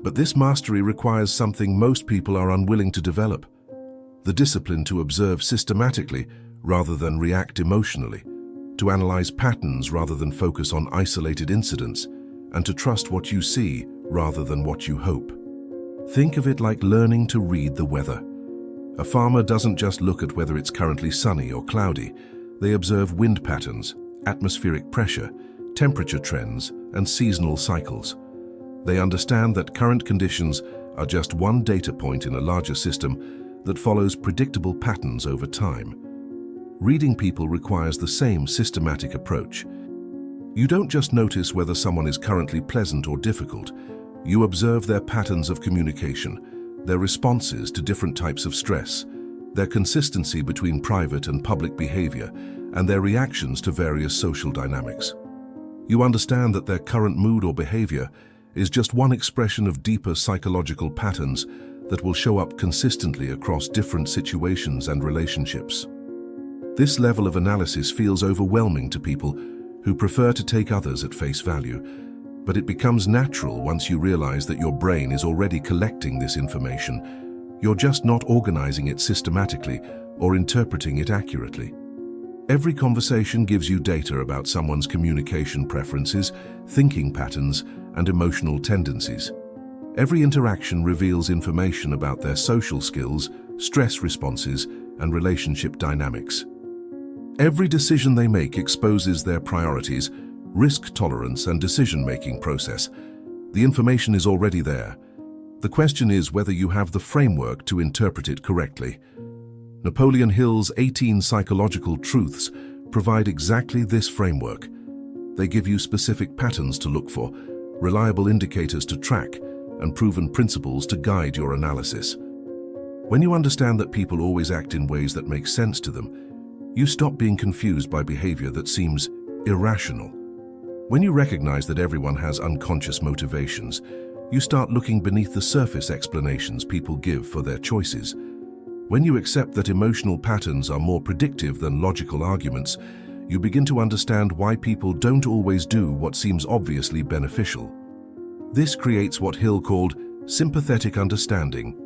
But this mastery requires something most people are unwilling to develop: The discipline to observe systematically rather than react emotionally, to analyze patterns rather than focus on isolated incidents, and to trust what you see rather than what you hope. Think of it like learning to read the weather. A farmer doesn't just look at whether it's currently sunny or cloudy. They observe wind patterns, atmospheric pressure, temperature trends, and seasonal cycles. They understand that current conditions are just one data point in a larger system that follows predictable patterns over time. Reading people requires the same systematic approach. You don't just notice whether someone is currently pleasant or difficult. You observe their patterns of communication, their responses to different types of stress, their consistency between private and public behavior, and their reactions to various social dynamics. You understand that their current mood or behavior is just one expression of deeper psychological patterns that will show up consistently across different situations and relationships. This level of analysis feels overwhelming to people who prefer to take others at face value, but it becomes natural once you realize that your brain is already collecting this information. You're just not organizing it systematically or interpreting it accurately. Every conversation gives you data about someone's communication preferences, thinking patterns, and emotional tendencies. Every interaction reveals information about their social skills, stress responses, and relationship dynamics. Every decision they make exposes their priorities, risk tolerance, and decision-making process. The information is already there. The question is whether you have the framework to interpret it correctly. Napoleon Hill's 18 psychological truths provide exactly this framework. They give you specific patterns to look for, reliable indicators to track, and proven principles to guide your analysis. When you understand that people always act in ways that make sense to them, you stop being confused by behavior that seems irrational. When you recognize that everyone has unconscious motivations, you start looking beneath the surface explanations people give for their choices. When you accept that emotional patterns are more predictive than logical arguments, you begin to understand why people don't always do what seems obviously beneficial. This creates what Hill called sympathetic understanding,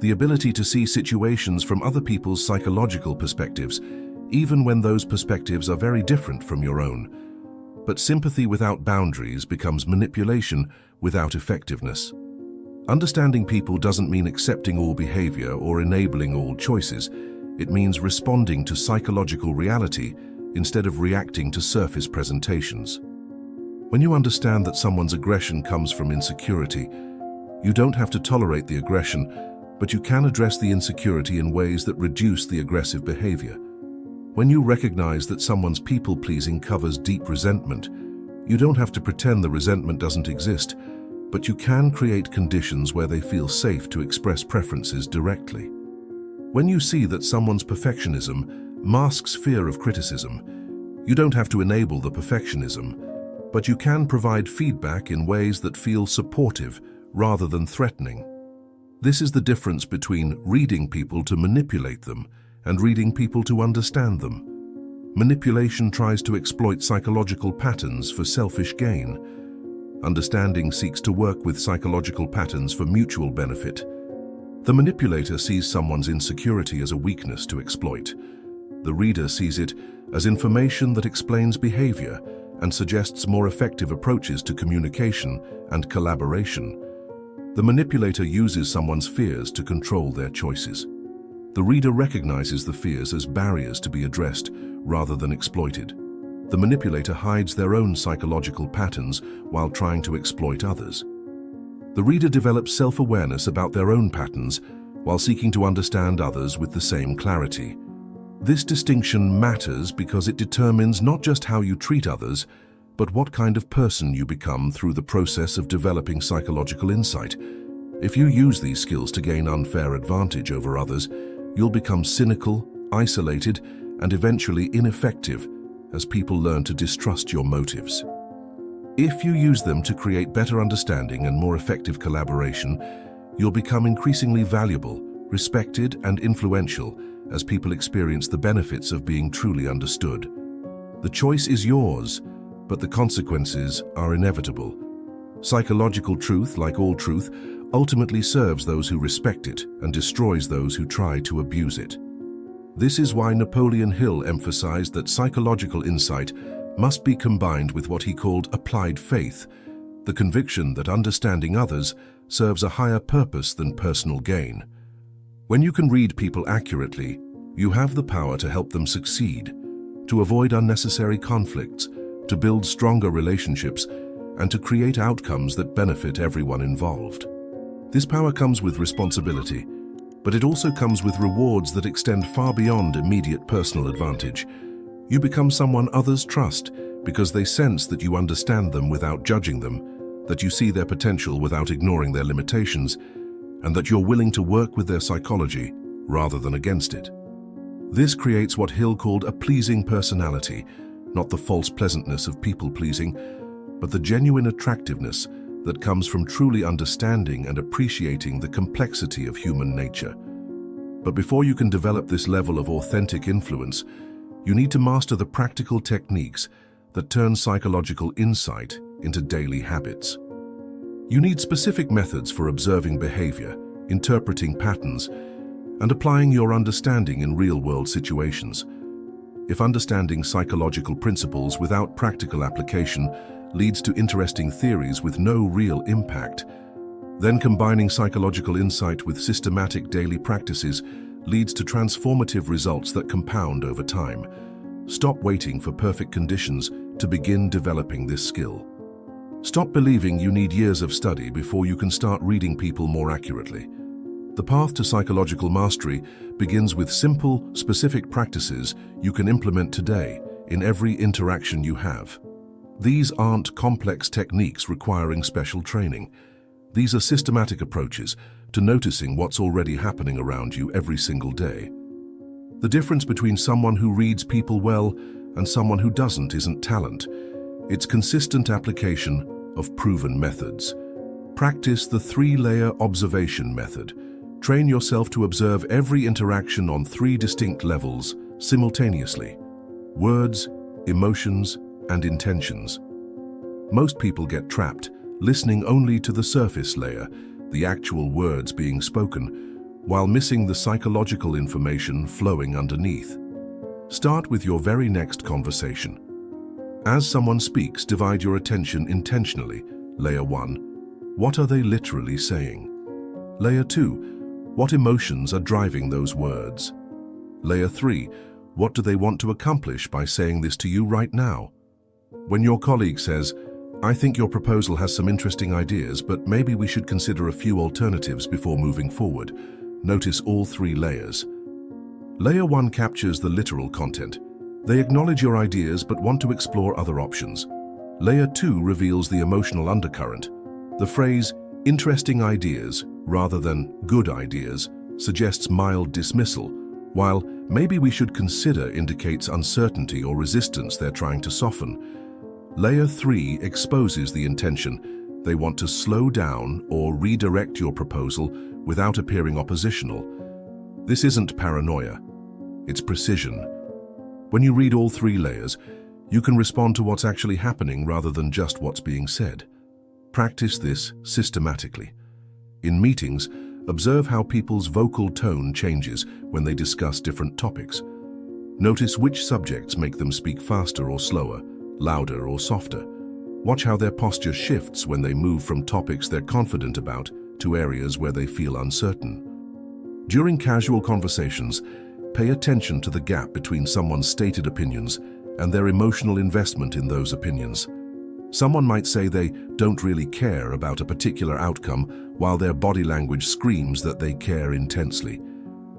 the ability to see situations from other people's psychological perspectives, even when those perspectives are very different from your own. But sympathy without boundaries becomes manipulation without effectiveness. Understanding people doesn't mean accepting all behavior or enabling all choices. It means responding to psychological reality instead of reacting to surface presentations. When you understand that someone's aggression comes from insecurity, you don't have to tolerate the aggression, but you can address the insecurity in ways that reduce the aggressive behavior. When you recognize that someone's people-pleasing covers deep resentment, you don't have to pretend the resentment doesn't exist, but you can create conditions where they feel safe to express preferences directly. When you see that someone's perfectionism masks fear of criticism, you don't have to enable the perfectionism, but you can provide feedback in ways that feel supportive rather than threatening. This is the difference between reading people to manipulate them and reading people to understand them. Manipulation tries to exploit psychological patterns for selfish gain. Understanding seeks to work with psychological patterns for mutual benefit. The manipulator sees someone's insecurity as a weakness to exploit. The reader sees it as information that explains behavior and suggests more effective approaches to communication and collaboration. The manipulator uses someone's fears to control their choices. The reader recognizes the fears as barriers to be addressed rather than exploited. The manipulator hides their own psychological patterns while trying to exploit others. The reader develops self-awareness about their own patterns while seeking to understand others with the same clarity. This distinction matters because it determines not just how you treat others, but what kind of person you become through the process of developing psychological insight. If you use these skills to gain unfair advantage over others, you'll become cynical, isolated, and eventually ineffective as people learn to distrust your motives. If you use them to create better understanding and more effective collaboration, you'll become increasingly valuable, respected, and influential as people experience the benefits of being truly understood. The choice is yours, but the consequences are inevitable. Psychological truth, like all truth, ultimately serves those who respect it and destroys those who try to abuse it. This is why Napoleon Hill emphasized that psychological insight must be combined with what he called applied faith, the conviction that understanding others serves a higher purpose than personal gain. When you can read people accurately, you have the power to help them succeed, to avoid unnecessary conflicts, to build stronger relationships, and to create outcomes that benefit everyone involved. This power comes with responsibility, but it also comes with rewards that extend far beyond immediate personal advantage. You become someone others trust because they sense that you understand them without judging them, that you see their potential without ignoring their limitations, and that you're willing to work with their psychology rather than against it. This creates what Hill called a pleasing personality, not the false pleasantness of people-pleasing, but the genuine attractiveness that comes from truly understanding and appreciating the complexity of human nature. But before you can develop this level of authentic influence, you need to master the practical techniques that turn psychological insight into daily habits. You need specific methods for observing behavior, interpreting patterns, and applying your understanding in real-world situations. If understanding psychological principles without practical application leads to interesting theories with no real impact, then combining psychological insight with systematic daily practices leads to transformative results that compound over time. Stop waiting for perfect conditions to begin developing this skill. Stop believing you need years of study before you can start reading people more accurately. The path to psychological mastery begins with simple, specific practices you can implement today in every interaction you have. These aren't complex techniques requiring special training. These are systematic approaches to noticing what's already happening around you every single day. The difference between someone who reads people well and someone who doesn't isn't talent. It's consistent application of proven methods. Practice the 3-layer observation method. Train yourself to observe every interaction on 3 distinct levels simultaneously: words, emotions, and intentions. Most people get trapped, listening only to the surface layer, the actual words being spoken, while missing the psychological information flowing underneath. Start with your very next conversation. As someone speaks, divide your attention intentionally. Layer 1, what are they literally saying? Layer 2, what emotions are driving those words? Layer 3, what do they want to accomplish by saying this to you right now? When your colleague says, "I think your proposal has some interesting ideas, but maybe we should consider a few alternatives before moving forward," notice all 3 layers. Layer 1 captures the literal content. They acknowledge your ideas but want to explore other options. Layer 2 reveals the emotional undercurrent. The phrase, "interesting ideas," rather than "good ideas," suggests mild dismissal, while "maybe we should consider" indicates uncertainty or resistance they're trying to soften. Layer 3 exposes the intention. They want to slow down or redirect your proposal without appearing oppositional. This isn't paranoia, it's precision. When you read all 3 layers, you can respond to what's actually happening rather than just what's being said. Practice this systematically. In meetings, observe how people's vocal tone changes when they discuss different topics. Notice which subjects make them speak faster or slower, louder or softer. Watch how their posture shifts when they move from topics they're confident about to areas where they feel uncertain. During casual conversations, pay attention to the gap between someone's stated opinions and their emotional investment in those opinions. Someone might say they don't really care about a particular outcome while their body language screams that they care intensely.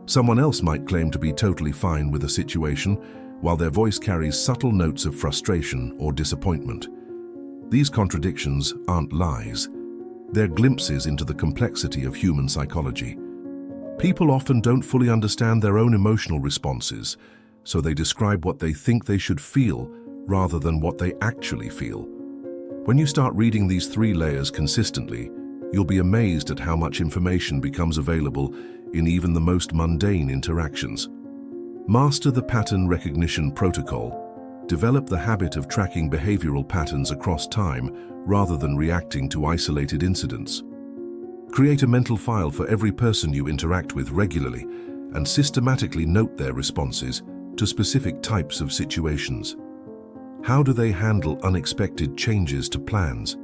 Someone else might claim to be totally fine with a situation while their voice carries subtle notes of frustration or disappointment. These contradictions aren't lies. They're glimpses into the complexity of human psychology. People often don't fully understand their own emotional responses, so they describe what they think they should feel rather than what they actually feel. When you start reading these 3 layers consistently, you'll be amazed at how much information becomes available in even the most mundane interactions. Master the pattern recognition protocol. Develop the habit of tracking behavioral patterns across time rather than reacting to isolated incidents. Create a mental file for every person you interact with regularly and systematically note their responses to specific types of situations. How do they handle unexpected changes to plans?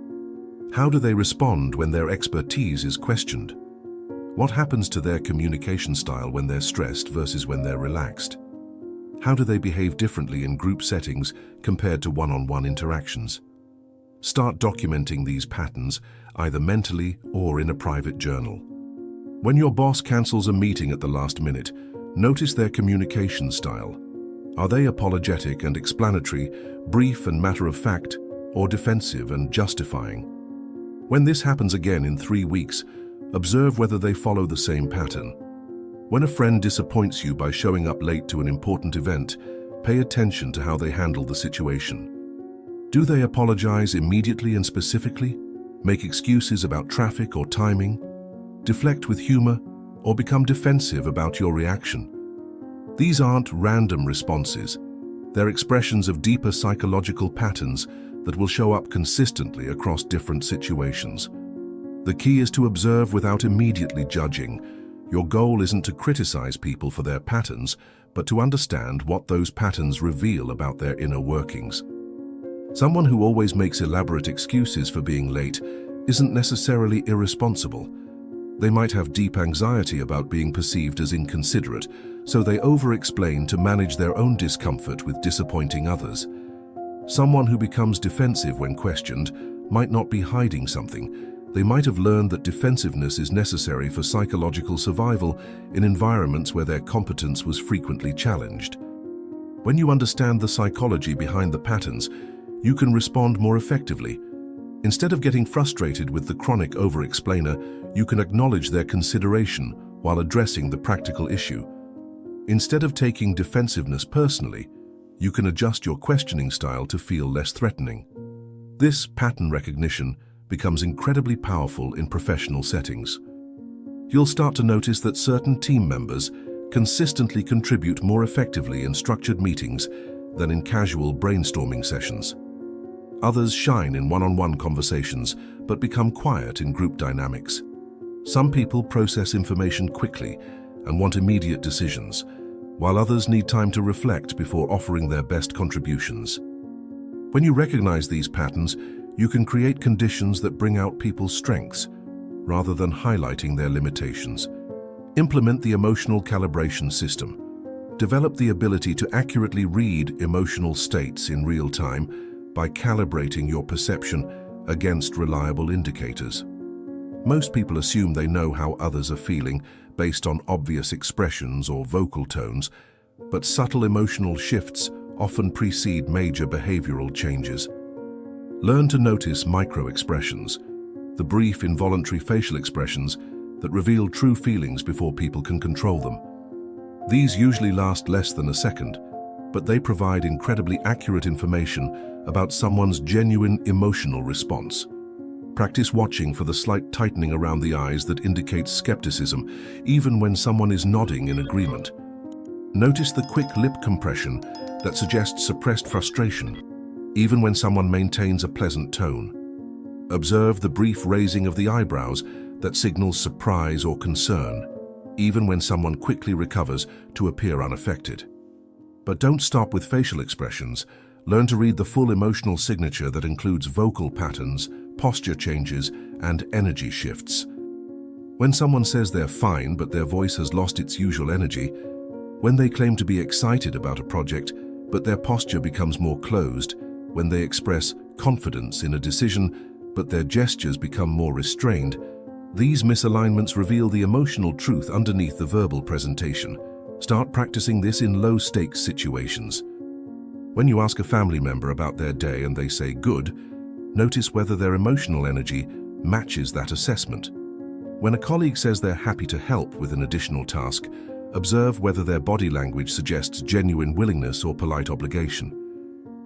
How do they respond when their expertise is questioned? What happens to their communication style when they're stressed versus when they're relaxed? How do they behave differently in group settings compared to one-on-one interactions? Start documenting these patterns, either mentally or in a private journal. When your boss cancels a meeting at the last minute, notice their communication style. Are they apologetic and explanatory, brief and matter-of-fact, or defensive and justifying? When this happens again in 3 weeks, observe whether they follow the same pattern. When a friend disappoints you by showing up late to an important event, pay attention to how they handle the situation. Do they apologize immediately and specifically, make excuses about traffic or timing, deflect with humor, or become defensive about your reaction? These aren't random responses. They're expressions of deeper psychological patterns that will show up consistently across different situations. The key is to observe without immediately judging. Your goal isn't to criticize people for their patterns, but to understand what those patterns reveal about their inner workings. Someone who always makes elaborate excuses for being late isn't necessarily irresponsible. They might have deep anxiety about being perceived as inconsiderate, so they over-explain to manage their own discomfort with disappointing others. Someone who becomes defensive when questioned might not be hiding something. They might have learned that defensiveness is necessary for psychological survival in environments where their competence was frequently challenged. When you understand the psychology behind the patterns, you can respond more effectively. Instead of getting frustrated with the chronic over-explainer, you can acknowledge their consideration while addressing the practical issue. Instead of taking defensiveness personally, you can adjust your questioning style to feel less threatening. This pattern recognition becomes incredibly powerful in professional settings. You'll start to notice that certain team members consistently contribute more effectively in structured meetings than in casual brainstorming sessions. Others shine in one-on-one conversations, but become quiet in group dynamics. Some people process information quickly and want immediate decisions, while others need time to reflect before offering their best contributions. When you recognize these patterns, you can create conditions that bring out people's strengths, rather than highlighting their limitations. Implement the emotional calibration system. Develop the ability to accurately read emotional states in real time by calibrating your perception against reliable indicators. Most people assume they know how others are feeling based on obvious expressions or vocal tones, but subtle emotional shifts often precede major behavioral changes. Learn to notice micro-expressions, the brief involuntary facial expressions that reveal true feelings before people can control them. These usually last less than a second, but they provide incredibly accurate information about someone's genuine emotional response. Practice watching for the slight tightening around the eyes that indicates skepticism, even when someone is nodding in agreement. Notice the quick lip compression that suggests suppressed frustration, even when someone maintains a pleasant tone. Observe the brief raising of the eyebrows that signals surprise or concern, even when someone quickly recovers to appear unaffected. But don't stop with facial expressions. Learn to read the full emotional signature that includes vocal patterns, posture changes, and energy shifts. When someone says they're fine but their voice has lost its usual energy, when they claim to be excited about a project but their posture becomes more closed, when they express confidence in a decision but their gestures become more restrained, these misalignments reveal the emotional truth underneath the verbal presentation. Start practicing this in low-stakes situations. When you ask a family member about their day and they say good, notice whether their emotional energy matches that assessment. When a colleague says they're happy to help with an additional task, observe whether their body language suggests genuine willingness or polite obligation.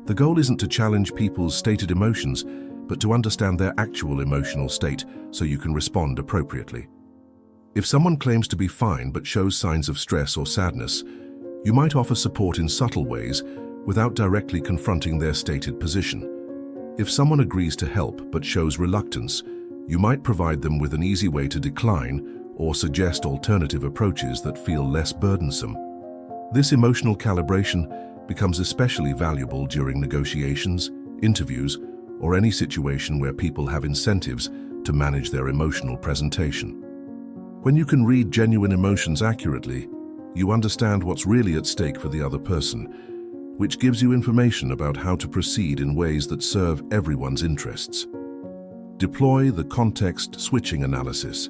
The goal isn't to challenge people's stated emotions, but to understand their actual emotional state so you can respond appropriately. If someone claims to be fine but shows signs of stress or sadness, you might offer support in subtle ways without directly confronting their stated position. If someone agrees to help but shows reluctance, You might provide them with an easy way to decline or suggest alternative approaches that feel less burdensome. This emotional calibration becomes especially valuable during negotiations, interviews, or any situation where people have incentives to manage their emotional presentation. When you can read genuine emotions accurately, you understand what's really at stake for the other person, which gives you information about how to proceed in ways that serve everyone's interests. Deploy the context switching analysis.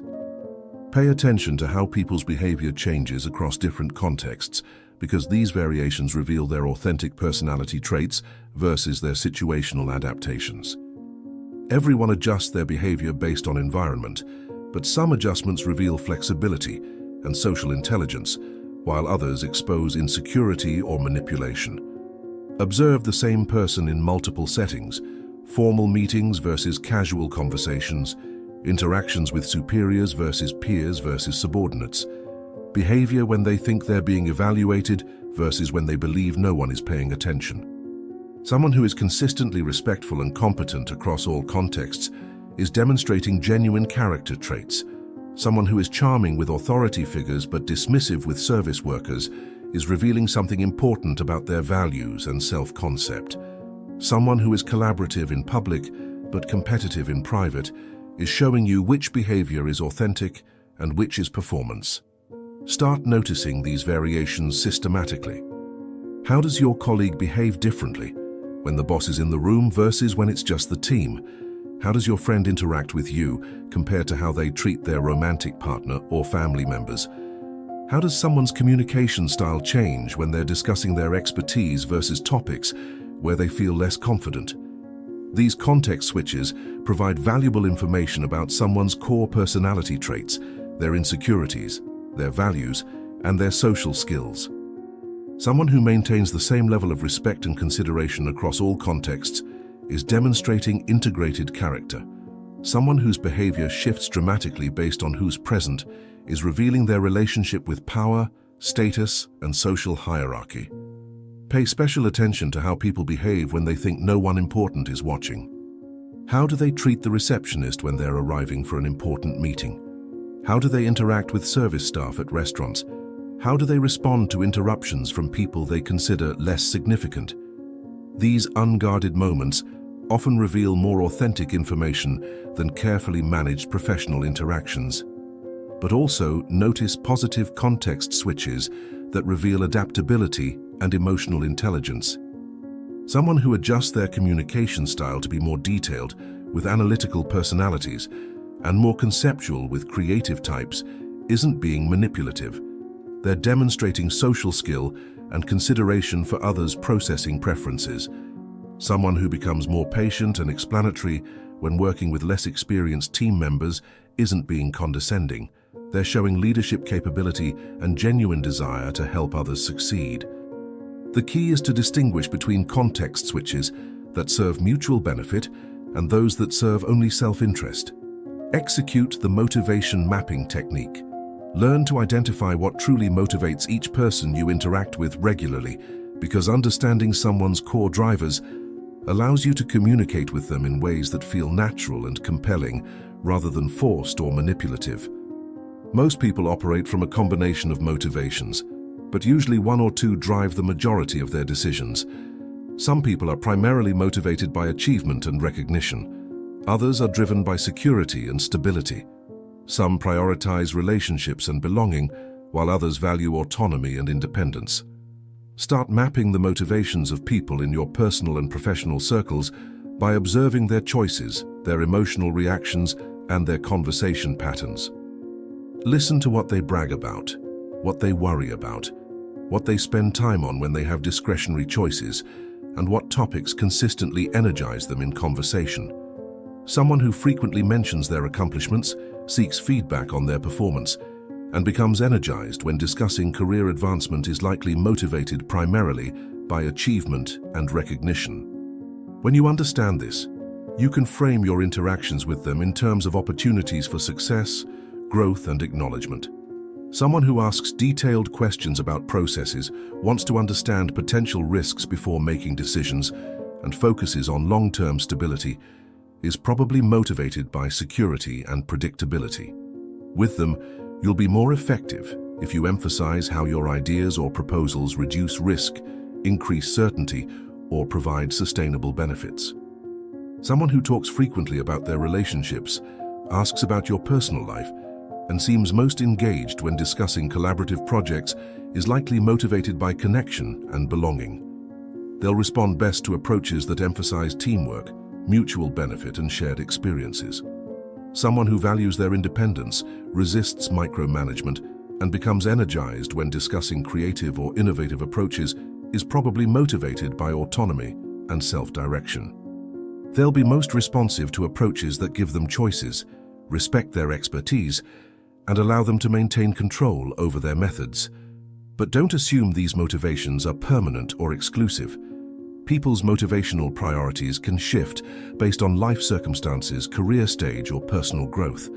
Pay attention to how people's behavior changes across different contexts, because these variations reveal their authentic personality traits versus their situational adaptations. Everyone adjusts their behavior based on environment, but some adjustments reveal flexibility and social intelligence, while others expose insecurity or manipulation. Observe the same person in multiple settings: formal meetings versus casual conversations, interactions with superiors versus peers versus subordinates, behavior when they think they're being evaluated versus when they believe no one is paying attention. Someone who is consistently respectful and competent across all contexts is demonstrating genuine character traits. Someone who is charming with authority figures but dismissive with service workers is revealing something important about their values and self-concept. Someone who is collaborative in public but competitive in private is showing you which behavior is authentic and which is performance. Start noticing these variations systematically. How does your colleague behave differently when the boss is in the room versus when it's just the team? How does your friend interact with you compared to how they treat their romantic partner or family members? How does someone's communication style change when they're discussing their expertise versus topics where they feel less confident? These context switches provide valuable information about someone's core personality traits, their insecurities, their values, and their social skills. Someone who maintains the same level of respect and consideration across all contexts is demonstrating integrated character. Someone whose behavior shifts dramatically based on who's present is revealing their relationship with power, status, and social hierarchy. Pay special attention to how people behave when they think no one important is watching. How do they treat the receptionist when they're arriving for an important meeting? How do they interact with service staff at restaurants? How do they respond to interruptions from people they consider less significant? These unguarded moments often reveal more authentic information than carefully managed professional interactions. But also notice positive context switches that reveal adaptability and emotional intelligence. Someone who adjusts their communication style to be more detailed with analytical personalities and more conceptual with creative types isn't being manipulative. They're demonstrating social skill and consideration for others' processing preferences. Someone who becomes more patient and explanatory when working with less experienced team members isn't being condescending. They're showing leadership capability and genuine desire to help others succeed. The key is to distinguish between context switches that serve mutual benefit and those that serve only self-interest. Execute the motivation mapping technique. Learn to identify what truly motivates each person you interact with regularly, because understanding someone's core drivers allows you to communicate with them in ways that feel natural and compelling rather than forced or manipulative. Most people operate from a combination of motivations, but usually one or two drive the majority of their decisions. Some people are primarily motivated by achievement and recognition. Others are driven by security and stability. Some prioritize relationships and belonging, while others value autonomy and independence. Start mapping the motivations of people in your personal and professional circles by observing their choices, their emotional reactions, and their conversation patterns. Listen to what they brag about, what they worry about, what they spend time on when they have discretionary choices, and what topics consistently energize them in conversation. Someone who frequently mentions their accomplishments, seeks feedback on their performance, and becomes energized when discussing career advancement is likely motivated primarily by achievement and recognition. When you understand this, you can frame your interactions with them in terms of opportunities for success, growth, and acknowledgement. Someone who asks detailed questions about processes, wants to understand potential risks before making decisions, and focuses on long-term stability is probably motivated by security and predictability. With them, you'll be more effective if you emphasize how your ideas or proposals reduce risk, increase certainty, or provide sustainable benefits. Someone who talks frequently about their relationships, asks about your personal life, and seems most engaged when discussing collaborative projects is likely motivated by connection and belonging. They'll respond best to approaches that emphasize teamwork, mutual benefit, and shared experiences. Someone who values their independence, resists micromanagement, and becomes energized when discussing creative or innovative approaches is probably motivated by autonomy and self-direction. They'll be most responsive to approaches that give them choices, respect their expertise, and allow them to maintain control over their methods. But don't assume these motivations are permanent or exclusive. People's motivational priorities can shift based on life circumstances, career stage, or personal growth.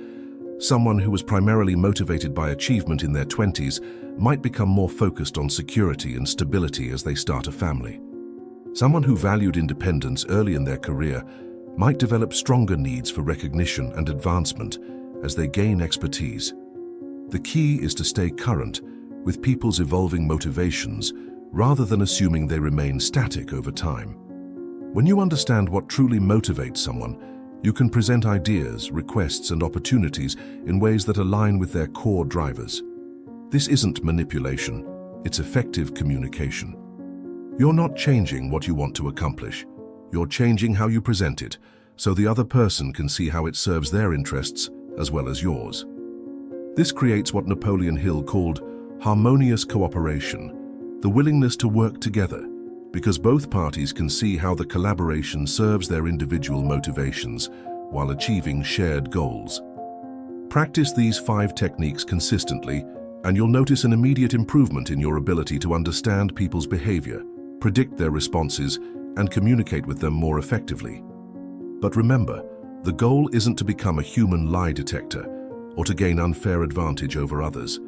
Someone who was primarily motivated by achievement in their 20s might become more focused on security and stability as they start a family. Someone who valued independence early in their career might develop stronger needs for recognition and advancement as they gain expertise. The key is to stay current with people's evolving motivations rather than assuming they remain static over time. When you understand what truly motivates someone, you can present ideas, requests, and opportunities in ways that align with their core drivers. This isn't manipulation, it's effective communication. You're not changing what you want to accomplish. You're changing how you present it, so the other person can see how it serves their interests as well as yours. This creates what Napoleon Hill called harmonious cooperation, the willingness to work together, because both parties can see how the collaboration serves their individual motivations while achieving shared goals. Practice these 5 techniques consistently, and you'll notice an immediate improvement in your ability to understand people's behavior, predict their responses, and communicate with them more effectively. But remember, the goal isn't to become a human lie detector or to gain unfair advantage over others.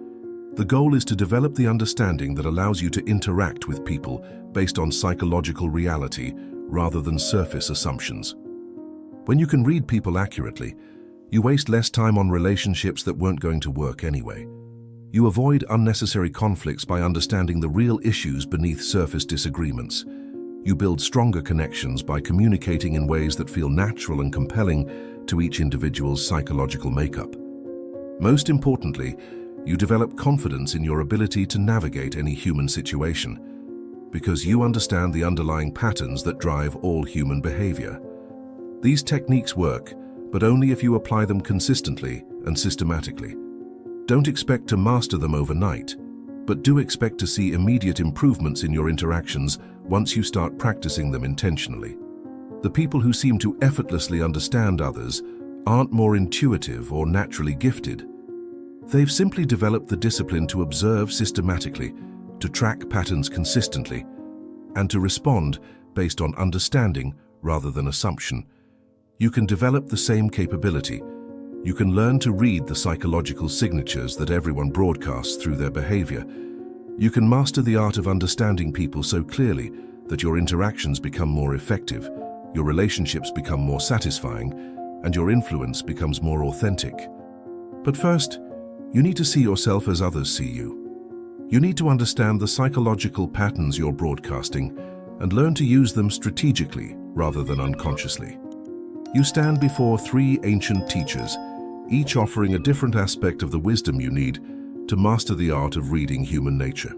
The goal is to develop the understanding that allows you to interact with people based on psychological reality rather than surface assumptions. When you can read people accurately, you waste less time on relationships that weren't going to work anyway. You avoid unnecessary conflicts by understanding the real issues beneath surface disagreements. You build stronger connections by communicating in ways that feel natural and compelling to each individual's psychological makeup. Most importantly, you develop confidence in your ability to navigate any human situation, because you understand the underlying patterns that drive all human behavior. These techniques work, but only if you apply them consistently and systematically. Don't expect to master them overnight, but do expect to see immediate improvements in your interactions once you start practicing them intentionally. The people who seem to effortlessly understand others aren't more intuitive or naturally gifted. They've simply developed the discipline to observe systematically, to track patterns consistently, and to respond based on understanding rather than assumption. You can develop the same capability. You can learn to read the psychological signatures that everyone broadcasts through their behavior. You can master the art of understanding people so clearly that your interactions become more effective, your relationships become more satisfying, and your influence becomes more authentic. But first, you need to see yourself as others see you. You need to understand the psychological patterns you're broadcasting and learn to use them strategically rather than unconsciously. You stand before 3 ancient teachers, each offering a different aspect of the wisdom you need to master the art of reading human nature.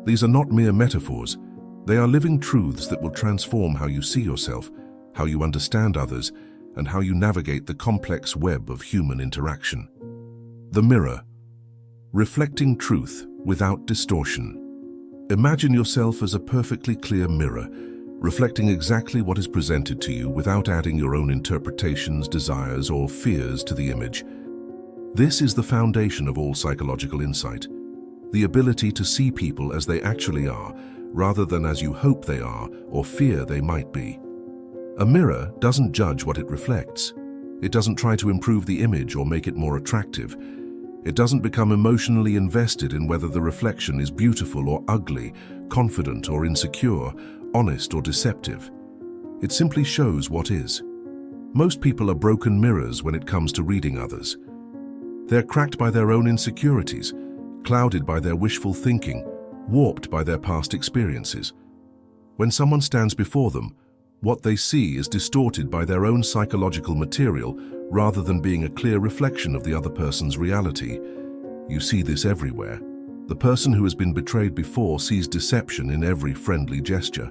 These are not mere metaphors. They are living truths that will transform how you see yourself, how you understand others, and how you navigate the complex web of human interaction. The mirror, reflecting truth without distortion. Imagine yourself as a perfectly clear mirror, reflecting exactly what is presented to you without adding your own interpretations, desires, or fears to the image. This is the foundation of all psychological insight, the ability to see people as they actually are, rather than as you hope they are or fear they might be. A mirror doesn't judge what it reflects. It doesn't try to improve the image or make it more attractive. It doesn't become emotionally invested in whether the reflection is beautiful or ugly, confident or insecure, honest or deceptive. It simply shows what is. Most people are broken mirrors when it comes to reading others. They're cracked by their own insecurities, clouded by their wishful thinking, warped by their past experiences. When someone stands before them, what they see is distorted by their own psychological material rather than being a clear reflection of the other person's reality. You see this everywhere. The person who has been betrayed before sees deception in every friendly gesture.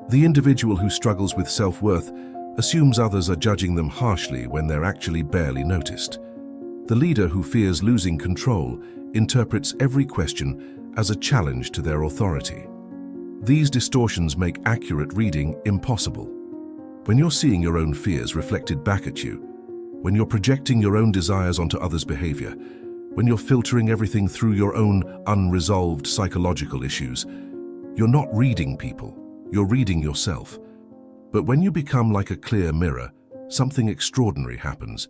The individual who struggles with self-worth assumes others are judging them harshly when they're actually barely noticed. The leader who fears losing control interprets every question as a challenge to their authority. These distortions make accurate reading impossible. When you're seeing your own fears reflected back at you, when you're projecting your own desires onto others' behavior, when you're filtering everything through your own unresolved psychological issues, you're not reading people, you're reading yourself. But when you become like a clear mirror, something extraordinary happens.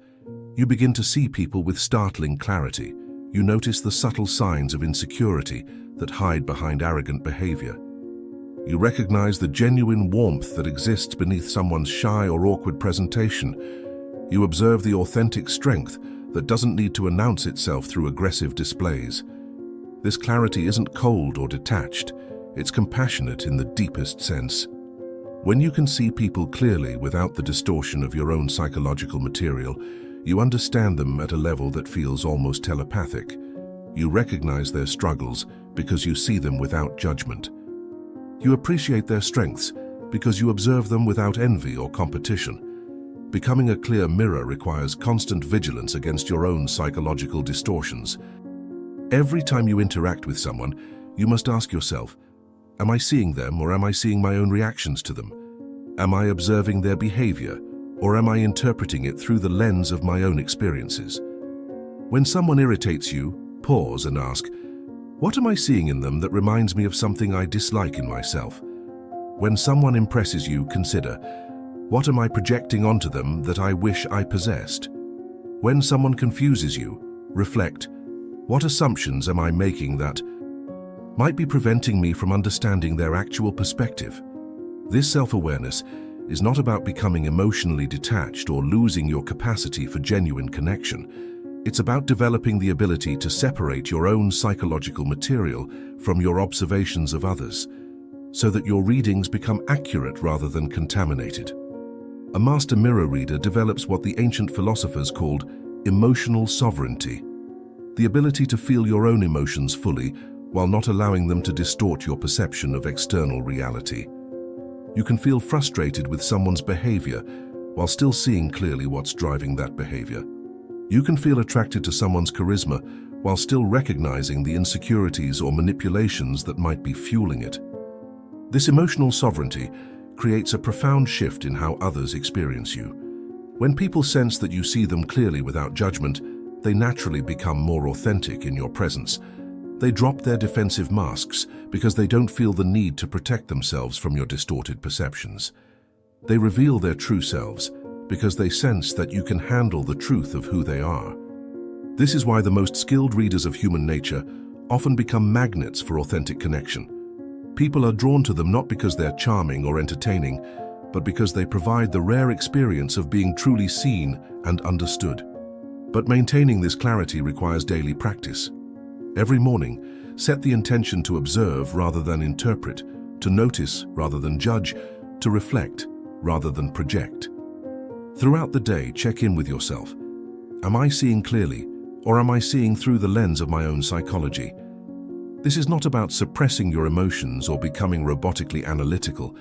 You begin to see people with startling clarity. You notice the subtle signs of insecurity that hide behind arrogant behavior. You recognize the genuine warmth that exists beneath someone's shy or awkward presentation. You observe the authentic strength that doesn't need to announce itself through aggressive displays. This clarity isn't cold or detached, it's compassionate in the deepest sense. When you can see people clearly without the distortion of your own psychological material, you understand them at a level that feels almost telepathic. You recognize their struggles because you see them without judgment. You appreciate their strengths because you observe them without envy or competition. Becoming a clear mirror requires constant vigilance against your own psychological distortions. Every time you interact with someone, you must ask yourself, am I seeing them or am I seeing my own reactions to them? Am I observing their behavior or am I interpreting it through the lens of my own experiences? When someone irritates you, pause and ask, what am I seeing in them that reminds me of something I dislike in myself? When someone impresses you, consider, what am I projecting onto them that I wish I possessed? When someone confuses you, reflect, what assumptions am I making that might be preventing me from understanding their actual perspective? This self-awareness is not about becoming emotionally detached or losing your capacity for genuine connection. It's about developing the ability to separate your own psychological material from your observations of others, so that your readings become accurate rather than contaminated. A master mirror reader develops what the ancient philosophers called emotional sovereignty, the ability to feel your own emotions fully while not allowing them to distort your perception of external reality. You can feel frustrated with someone's behavior while still seeing clearly what's driving that behavior. You can feel attracted to someone's charisma while still recognizing the insecurities or manipulations that might be fueling it. This emotional sovereignty creates a profound shift in how others experience you. When people sense that you see them clearly without judgment, they naturally become more authentic in your presence. They drop their defensive masks because they don't feel the need to protect themselves from your distorted perceptions. They reveal their true selves because they sense that you can handle the truth of who they are. This is why the most skilled readers of human nature often become magnets for authentic connection. People are drawn to them not because they're charming or entertaining, but because they provide the rare experience of being truly seen and understood. But maintaining this clarity requires daily practice. Every morning, set the intention to observe rather than interpret, to notice rather than judge, to reflect rather than project. Throughout the day, check in with yourself. Am I seeing clearly, or am I seeing through the lens of my own psychology? This is not about suppressing your emotions or becoming robotically analytical.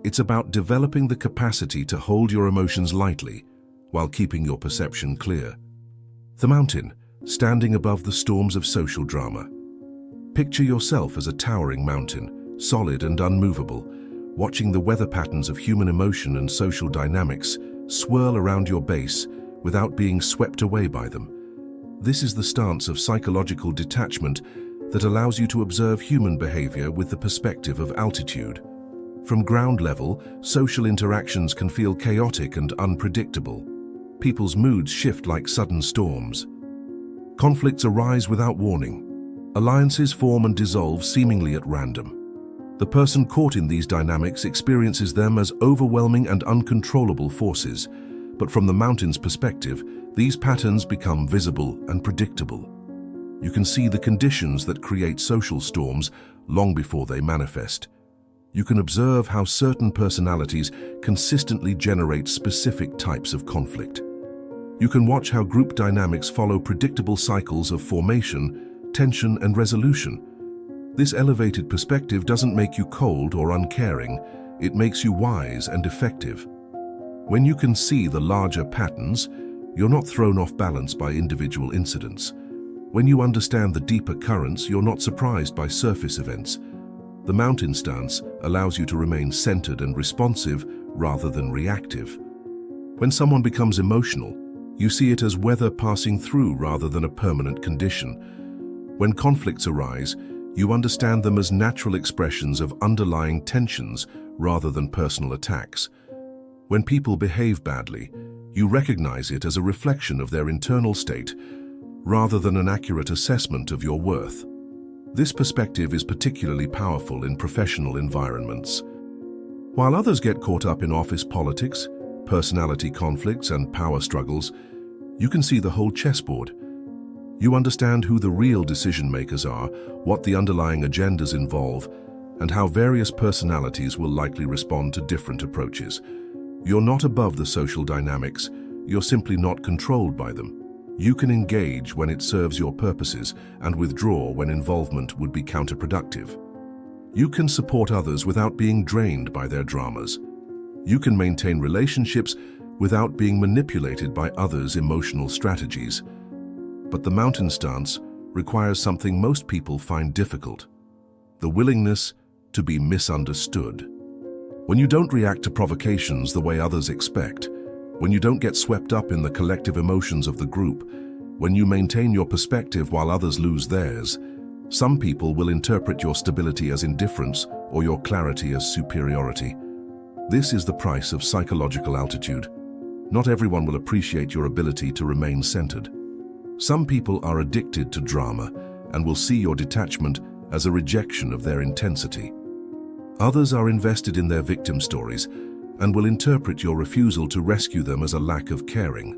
It's about developing the capacity to hold your emotions lightly while keeping your perception clear. The mountain, standing above the storms of social drama. Picture yourself as a towering mountain, solid and unmovable, watching the weather patterns of human emotion and social dynamics swirl around your base without being swept away by them. This is the stance of psychological detachment that allows you to observe human behavior with the perspective of altitude. From ground level, social interactions can feel chaotic and unpredictable. People's moods shift like sudden storms. Conflicts arise without warning. Alliances form and dissolve seemingly at random. The person caught in these dynamics experiences them as overwhelming and uncontrollable forces, But from the mountain's perspective, these patterns become visible and predictable. You can see the conditions that create social storms long before they manifest. You can observe how certain personalities consistently generate specific types of conflict. You can watch how group dynamics follow predictable cycles of formation, tension, and resolution. This elevated perspective doesn't make you cold or uncaring, it makes you wise and effective. When you can see the larger patterns, you're not thrown off balance by individual incidents. When you understand the deeper currents, you're not surprised by surface events. The mountain stance allows you to remain centered and responsive rather than reactive. When someone becomes emotional, you see it as weather passing through rather than a permanent condition. When conflicts arise, you understand them as natural expressions of underlying tensions rather than personal attacks. When people behave badly, you recognize it as a reflection of their internal state rather than an accurate assessment of your worth. This perspective is particularly powerful in professional environments. While others get caught up in office politics, personality conflicts, and power struggles, you can see the whole chessboard. You understand who the real decision-makers are, what the underlying agendas involve, and how various personalities will likely respond to different approaches. You're not above the social dynamics, you're simply not controlled by them. You can engage when it serves your purposes and withdraw when involvement would be counterproductive. You can support others without being drained by their dramas. You can maintain relationships without being manipulated by others' emotional strategies. But the mountain stance requires something most people find difficult: the willingness to be misunderstood. When you don't react to provocations the way others expect, when you don't get swept up in the collective emotions of the group, when you maintain your perspective while others lose theirs, some people will interpret your stability as indifference or your clarity as superiority. This is the price of psychological altitude. Not everyone will appreciate your ability to remain centered. Some people are addicted to drama and will see your detachment as a rejection of their intensity. Others are invested in their victim stories and will interpret your refusal to rescue them as a lack of caring.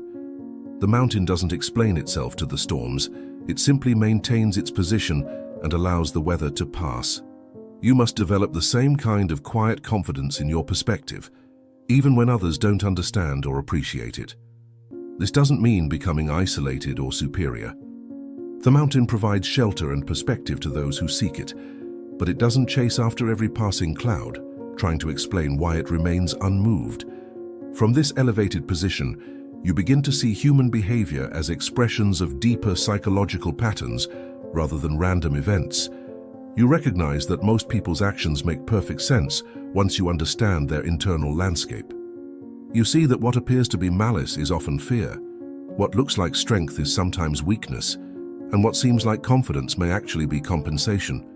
The mountain doesn't explain itself to the storms, it simply maintains its position and allows the weather to pass. You must develop the same kind of quiet confidence in your perspective, even when others don't understand or appreciate it. This doesn't mean becoming isolated or superior. The mountain provides shelter and perspective to those who seek it, but it doesn't chase after every passing cloud, trying to explain why it remains unmoved. From this elevated position, you begin to see human behavior as expressions of deeper psychological patterns rather than random events. You recognize that most people's actions make perfect sense once you understand their internal landscape. You see that what appears to be malice is often fear, what looks like strength is sometimes weakness, and what seems like confidence may actually be compensation.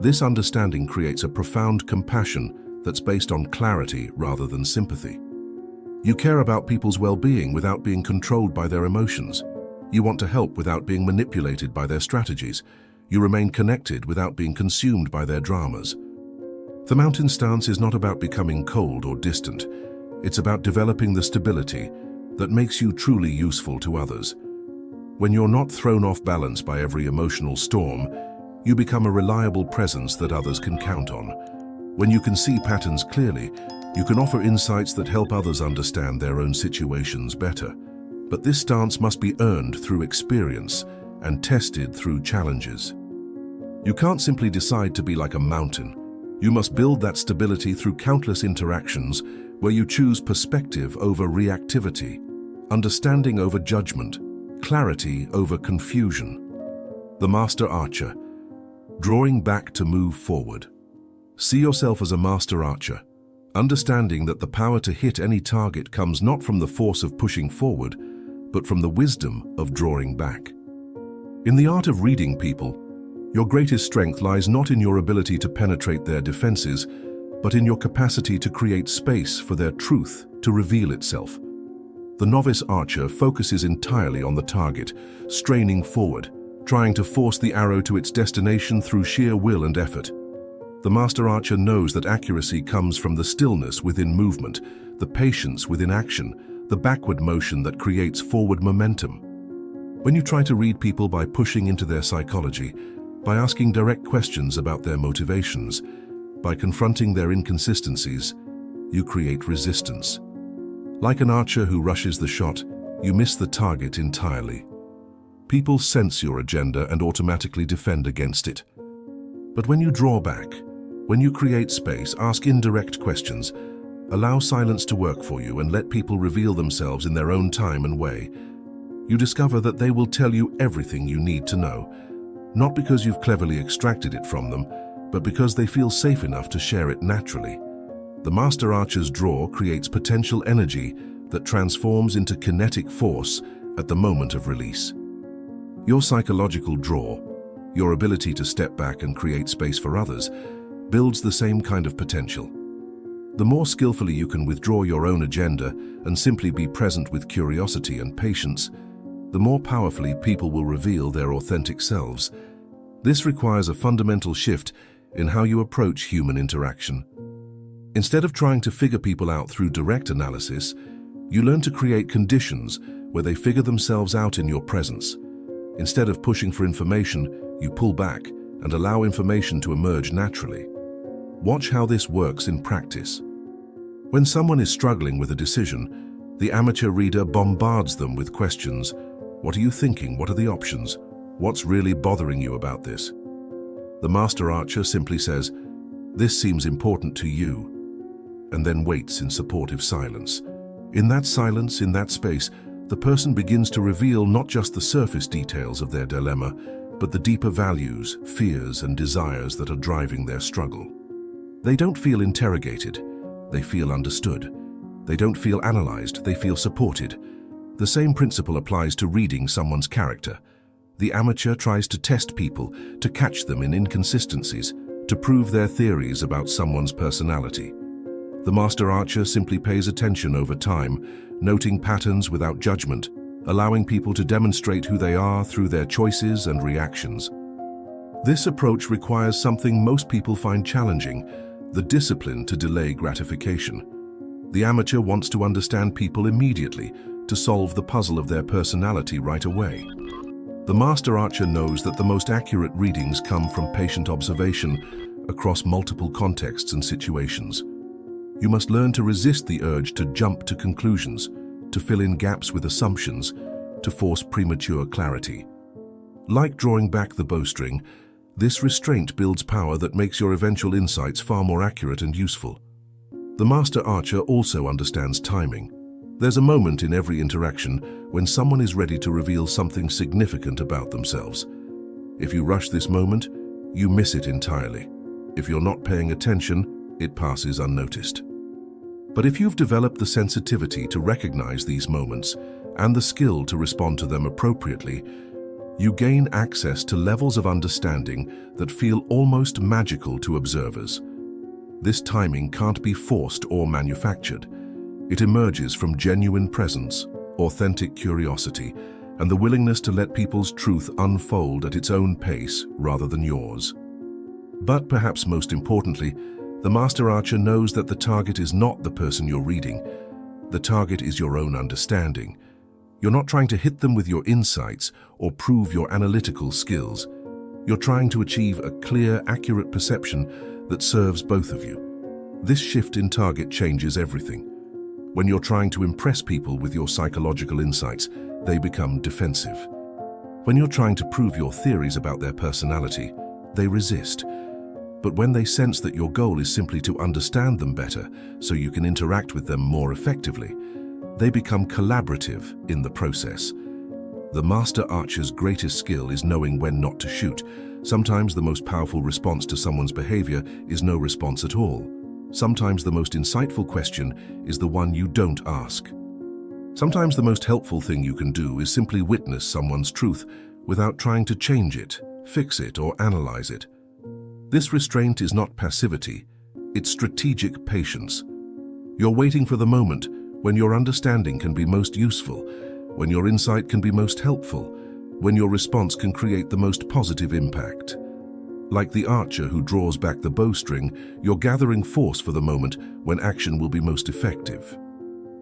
This understanding creates a profound compassion that's based on clarity rather than sympathy. You care about people's well-being without being controlled by their emotions. You want to help without being manipulated by their strategies. You remain connected without being consumed by their dramas. The mountain stance is not about becoming cold or distant. It's about developing the stability that makes you truly useful to others. When you're not thrown off balance by every emotional storm, you become a reliable presence that others can count on. When you can see patterns clearly, you can offer insights that help others understand their own situations better. But this stance must be earned through experience and tested through challenges. You can't simply decide to be like a mountain. You must build that stability through countless interactions where you choose perspective over reactivity, understanding over judgment, clarity over confusion. The Master Archer, drawing back to move forward. See yourself as a master archer, understanding that the power to hit any target comes not from the force of pushing forward, but from the wisdom of drawing back. In the art of reading people, your greatest strength lies not in your ability to penetrate their defenses, but in your capacity to create space for their truth to reveal itself. The novice archer focuses entirely on the target, straining forward, trying to force the arrow to its destination through sheer will and effort. The master archer knows that accuracy comes from the stillness within movement, the patience within action, the backward motion that creates forward momentum. When you try to read people by pushing into their psychology, by asking direct questions about their motivations, by confronting their inconsistencies, you create resistance. Like an archer who rushes the shot, you miss the target entirely. People sense your agenda and automatically defend against it. But when you draw back, when you create space, ask indirect questions, allow silence to work for you and let people reveal themselves in their own time and way, you discover that they will tell you everything you need to know, not because you've cleverly extracted it from them, but because they feel safe enough to share it naturally. The Master Archer's draw creates potential energy that transforms into kinetic force at the moment of release. Your psychological draw, your ability to step back and create space for others, builds the same kind of potential. The more skillfully you can withdraw your own agenda and simply be present with curiosity and patience, the more powerfully people will reveal their authentic selves. This requires a fundamental shift in how you approach human interaction. Instead of trying to figure people out through direct analysis, you learn to create conditions where they figure themselves out in your presence. Instead of pushing for information, you pull back and allow information to emerge naturally. Watch how this works in practice. When someone is struggling with a decision, the amateur reader bombards them with questions. What are you thinking? What are the options? What's really bothering you about this? The Master Archer simply says, "This seems important to you," and then waits in supportive silence. In that silence, in that space, the person begins to reveal not just the surface details of their dilemma, but the deeper values, fears, and desires that are driving their struggle. They don't feel interrogated, they feel understood. They don't feel analyzed, they feel supported. The same principle applies to reading someone's character. The amateur tries to test people, to catch them in inconsistencies, to prove their theories about someone's personality. The Master Archer simply pays attention over time, noting patterns without judgment, allowing people to demonstrate who they are through their choices and reactions. This approach requires something most people find challenging: the discipline to delay gratification. The amateur wants to understand people immediately, to solve the puzzle of their personality right away. The Master Archer knows that the most accurate readings come from patient observation across multiple contexts and situations. You must learn to resist the urge to jump to conclusions, to fill in gaps with assumptions, to force premature clarity. Like drawing back the bowstring, this restraint builds power that makes your eventual insights far more accurate and useful. The Master Archer also understands timing. There's a moment in every interaction when someone is ready to reveal something significant about themselves. If you rush this moment, you miss it entirely. If you're not paying attention, it passes unnoticed. But if you've developed the sensitivity to recognize these moments and the skill to respond to them appropriately, you gain access to levels of understanding that feel almost magical to observers. This timing can't be forced or manufactured. It emerges from genuine presence, authentic curiosity, and the willingness to let people's truth unfold at its own pace rather than yours. But perhaps most importantly, the Master Archer knows that the target is not the person you're reading. The target is your own understanding. You're not trying to hit them with your insights or prove your analytical skills. You're trying to achieve a clear, accurate perception that serves both of you. This shift in target changes everything. When you're trying to impress people with your psychological insights, they become defensive. When you're trying to prove your theories about their personality, they resist. But when they sense that your goal is simply to understand them better so you can interact with them more effectively, they become collaborative in the process. The Master Archer's greatest skill is knowing when not to shoot. Sometimes the most powerful response to someone's behavior is no response at all. Sometimes the most insightful question is the one you don't ask. Sometimes the most helpful thing you can do is simply witness someone's truth without trying to change it, fix it, or analyze it. This restraint is not passivity, it's strategic patience. You're waiting for the moment when your understanding can be most useful, when your insight can be most helpful, when your response can create the most positive impact. Like the archer who draws back the bowstring, you're gathering force for the moment when action will be most effective.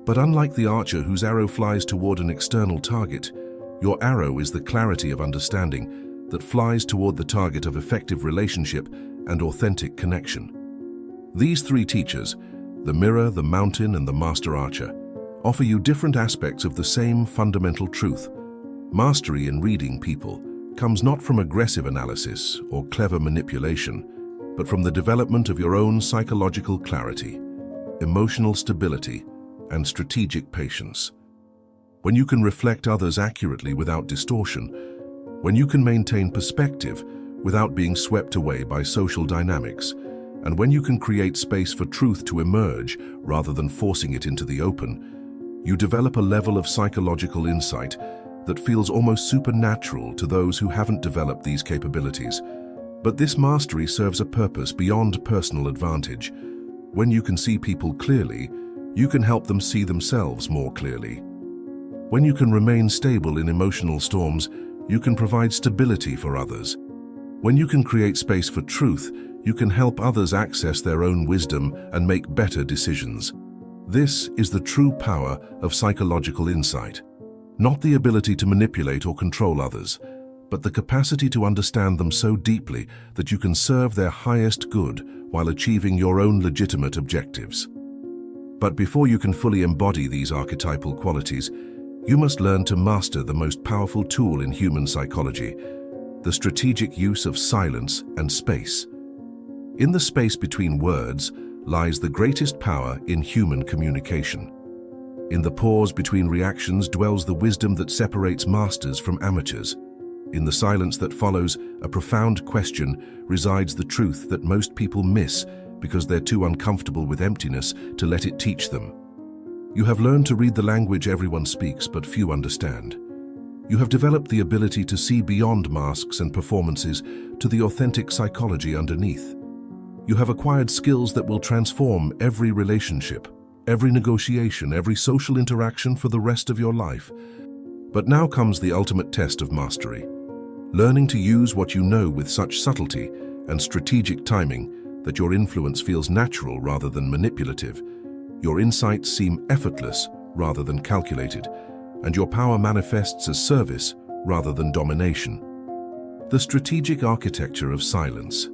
But unlike the archer whose arrow flies toward an external target, your arrow is the clarity of understanding that flies toward the target of effective relationship and authentic connection. These three teachers, the mirror, the mountain, and the master archer, offer you different aspects of the same fundamental truth. Mastery in reading people comes not from aggressive analysis or clever manipulation, but from the development of your own psychological clarity, emotional stability, and strategic patience. When you can reflect others accurately without distortion, when you can maintain perspective without being swept away by social dynamics, and when you can create space for truth to emerge rather than forcing it into the open, you develop a level of psychological insight that feels almost supernatural to those who haven't developed these capabilities. But this mastery serves a purpose beyond personal advantage. When you can see people clearly, you can help them see themselves more clearly. When you can remain stable in emotional storms, you can provide stability for others. When you can create space for truth, you can help others access their own wisdom and make better decisions. This is the true power of psychological insight. Not the ability to manipulate or control others, but the capacity to understand them so deeply that you can serve their highest good while achieving your own legitimate objectives. But before you can fully embody these archetypal qualities, you must learn to master the most powerful tool in human psychology, the strategic use of silence and space. In the space between words lies the greatest power in human communication. In the pause between reactions dwells the wisdom that separates masters from amateurs. In the silence that follows a profound question resides the truth that most people miss because they're too uncomfortable with emptiness to let it teach them. You have learned to read the language everyone speaks but few understand. You have developed the ability to see beyond masks and performances to the authentic psychology underneath. You have acquired skills that will transform every relationship, every negotiation, every social interaction for the rest of your life. But now comes the ultimate test of mastery. Learning to use what you know with such subtlety and strategic timing that your influence feels natural rather than manipulative, your insights seem effortless rather than calculated, and your power manifests as service rather than domination. The strategic architecture of silence.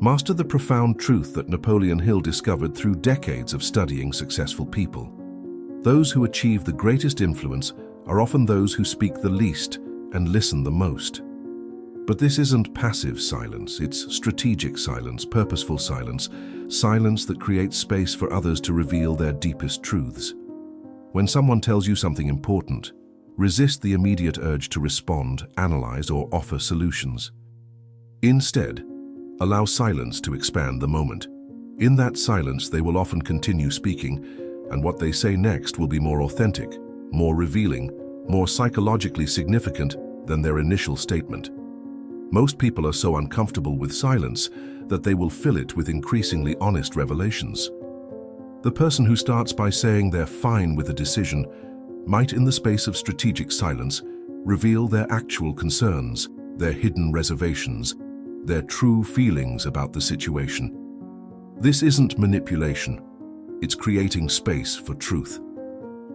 Master the profound truth that Napoleon Hill discovered through decades of studying successful people. Those who achieve the greatest influence are often those who speak the least and listen the most. But this isn't passive silence, it's strategic silence, purposeful silence, silence that creates space for others to reveal their deepest truths. When someone tells you something important, resist the immediate urge to respond, analyze, or offer solutions. Instead, allow silence to expand the moment. In that silence, they will often continue speaking, and what they say next will be more authentic, more revealing, more psychologically significant than their initial statement. Most people are so uncomfortable with silence that they will fill it with increasingly honest revelations. The person who starts by saying they're fine with a decision might, in the space of strategic silence, reveal their actual concerns, their hidden reservations, their true feelings about the situation. This isn't manipulation. It's creating space for truth.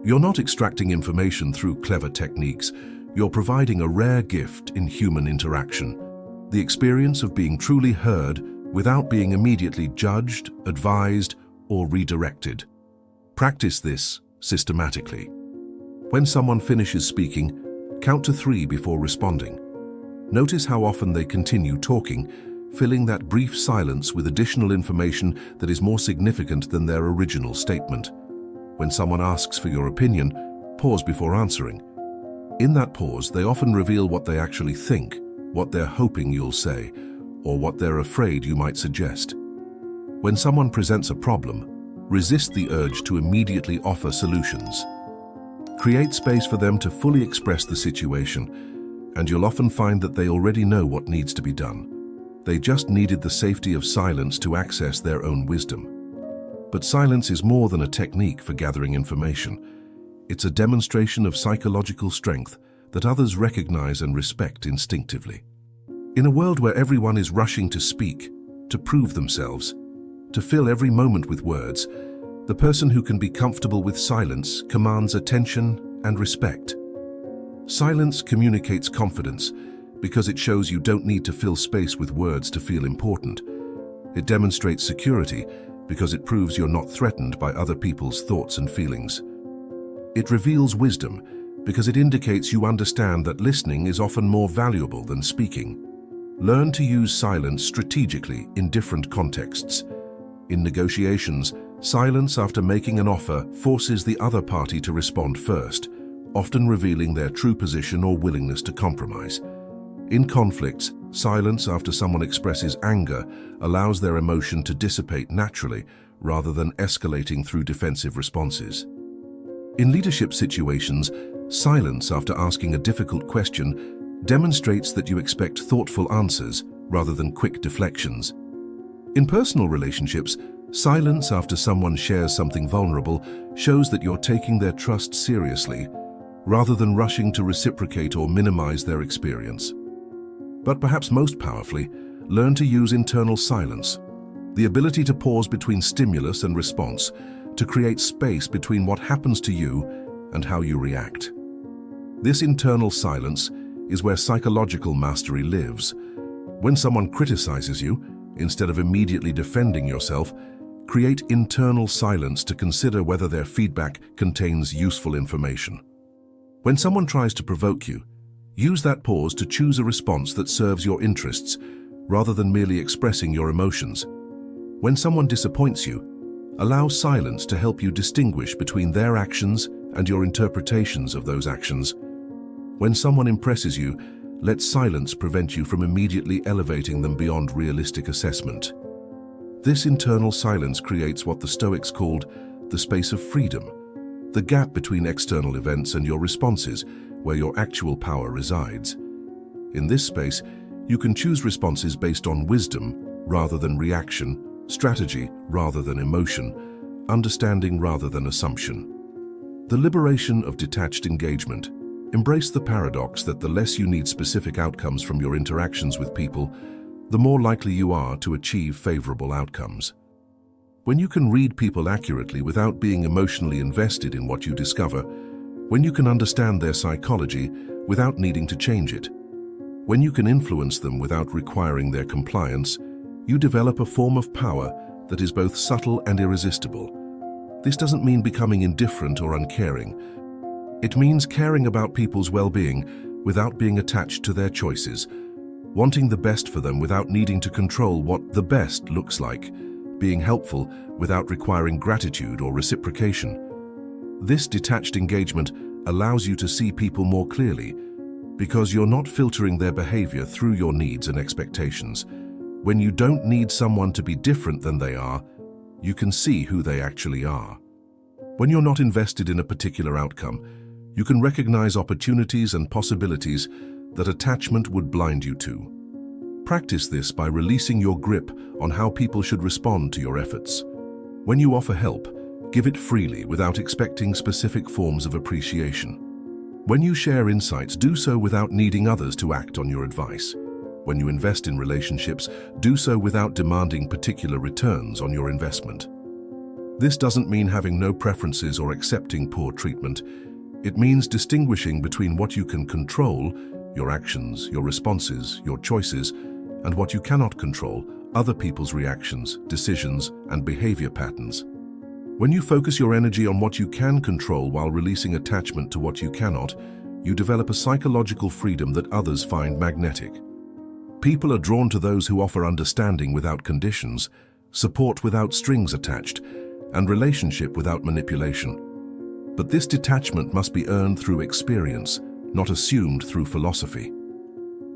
You're not extracting information through clever techniques. You're providing a rare gift in human interaction, the experience of being truly heard without being immediately judged, advised, or redirected. Practice this systematically. When someone finishes speaking, count to 3 before responding. Notice how often they continue talking, filling that brief silence with additional information that is more significant than their original statement. When someone asks for your opinion, pause before answering. In that pause, they often reveal what they actually think, what they're hoping you'll say, or what they're afraid you might suggest. When someone presents a problem, resist the urge to immediately offer solutions. Create space for them to fully express the situation, and you'll often find that they already know what needs to be done. They just needed the safety of silence to access their own wisdom. But silence is more than a technique for gathering information. It's a demonstration of psychological strength that others recognize and respect instinctively. In a world where everyone is rushing to speak, to prove themselves, to fill every moment with words, The person who can be comfortable with silence commands attention and respect. Silence communicates confidence because it shows you don't need to fill space with words to feel important. It demonstrates security because it proves you're not threatened by other people's thoughts and feelings. It reveals wisdom because it indicates you understand that listening is often more valuable than speaking. Learn to use silence strategically in different contexts. In negotiations, silence after making an offer forces the other party to respond first, often revealing their true position or willingness to compromise. In conflicts, silence after someone expresses anger allows their emotion to dissipate naturally rather than escalating through defensive responses. In leadership situations, silence after asking a difficult question demonstrates that you expect thoughtful answers rather than quick deflections. In personal relationships, silence after someone shares something vulnerable shows that you're taking their trust seriously, rather than rushing to reciprocate or minimize their experience. But perhaps most powerfully, learn to use internal silence, the ability to pause between stimulus and response, to create space between what happens to you and how you react. This internal silence is where psychological mastery lives. When someone criticizes you, instead of immediately defending yourself, create internal silence to consider whether their feedback contains useful information. When someone tries to provoke you, use that pause to choose a response that serves your interests, rather than merely expressing your emotions. When someone disappoints you, allow silence to help you distinguish between their actions and your interpretations of those actions. When someone impresses you, let silence prevent you from immediately elevating them beyond realistic assessment. This internal silence creates what the Stoics called the space of freedom, the gap between external events and your responses, where your actual power resides. In this space, you can choose responses based on wisdom rather than reaction, strategy rather than emotion, understanding rather than assumption. The liberation of detached engagement. Embrace the paradox that the less you need specific outcomes from your interactions with people, the more likely you are to achieve favorable outcomes. When you can read people accurately without being emotionally invested in what you discover, when you can understand their psychology without needing to change it, when you can influence them without requiring their compliance, you develop a form of power that is both subtle and irresistible. This doesn't mean becoming indifferent or uncaring. It means caring about people's well-being without being attached to their choices, wanting the best for them without needing to control what the best looks like, being helpful without requiring gratitude or reciprocation. This detached engagement allows you to see people more clearly because you're not filtering their behavior through your needs and expectations. When you don't need someone to be different than they are, you can see who they actually are. When you're not invested in a particular outcome, you can recognize opportunities and possibilities that attachment would blind you to. Practice this by releasing your grip on how people should respond to your efforts. When you offer help, give it freely without expecting specific forms of appreciation. When you share insights, do so without needing others to act on your advice. When you invest in relationships, do so without demanding particular returns on your investment. This doesn't mean having no preferences or accepting poor treatment. It means distinguishing between what you can control, your actions, your responses, your choices, and what you cannot control, other people's reactions, decisions, and behavior patterns. When you focus your energy on what you can control while releasing attachment to what you cannot, you develop a psychological freedom that others find magnetic. People are drawn to those who offer understanding without conditions, support without strings attached, and relationship without manipulation. But this detachment must be earned through experience, not assumed through philosophy.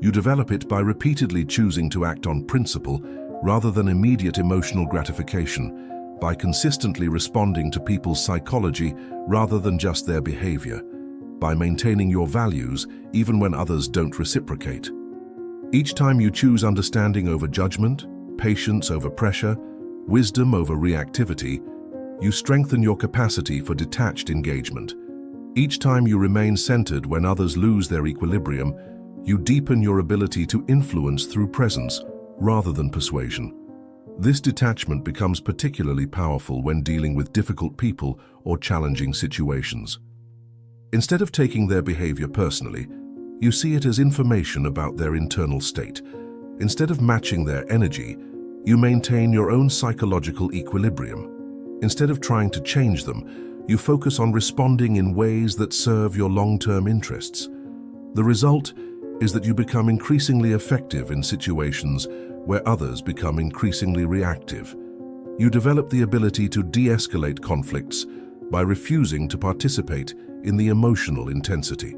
You develop it by repeatedly choosing to act on principle rather than immediate emotional gratification, by consistently responding to people's psychology rather than just their behavior, by maintaining your values even when others don't reciprocate. Each time you choose understanding over judgment, patience over pressure, wisdom over reactivity, you strengthen your capacity for detached engagement. Each time you remain centered when others lose their equilibrium, you deepen your ability to influence through presence rather than persuasion. This detachment becomes particularly powerful when dealing with difficult people or challenging situations. Instead of taking their behavior personally, you see it as information about their internal state. Instead of matching their energy, you maintain your own psychological equilibrium. Instead of trying to change them, you focus on responding in ways that serve your long-term interests. The result is that you become increasingly effective in situations where others become increasingly reactive. You develop the ability to de-escalate conflicts by refusing to participate in the emotional intensity.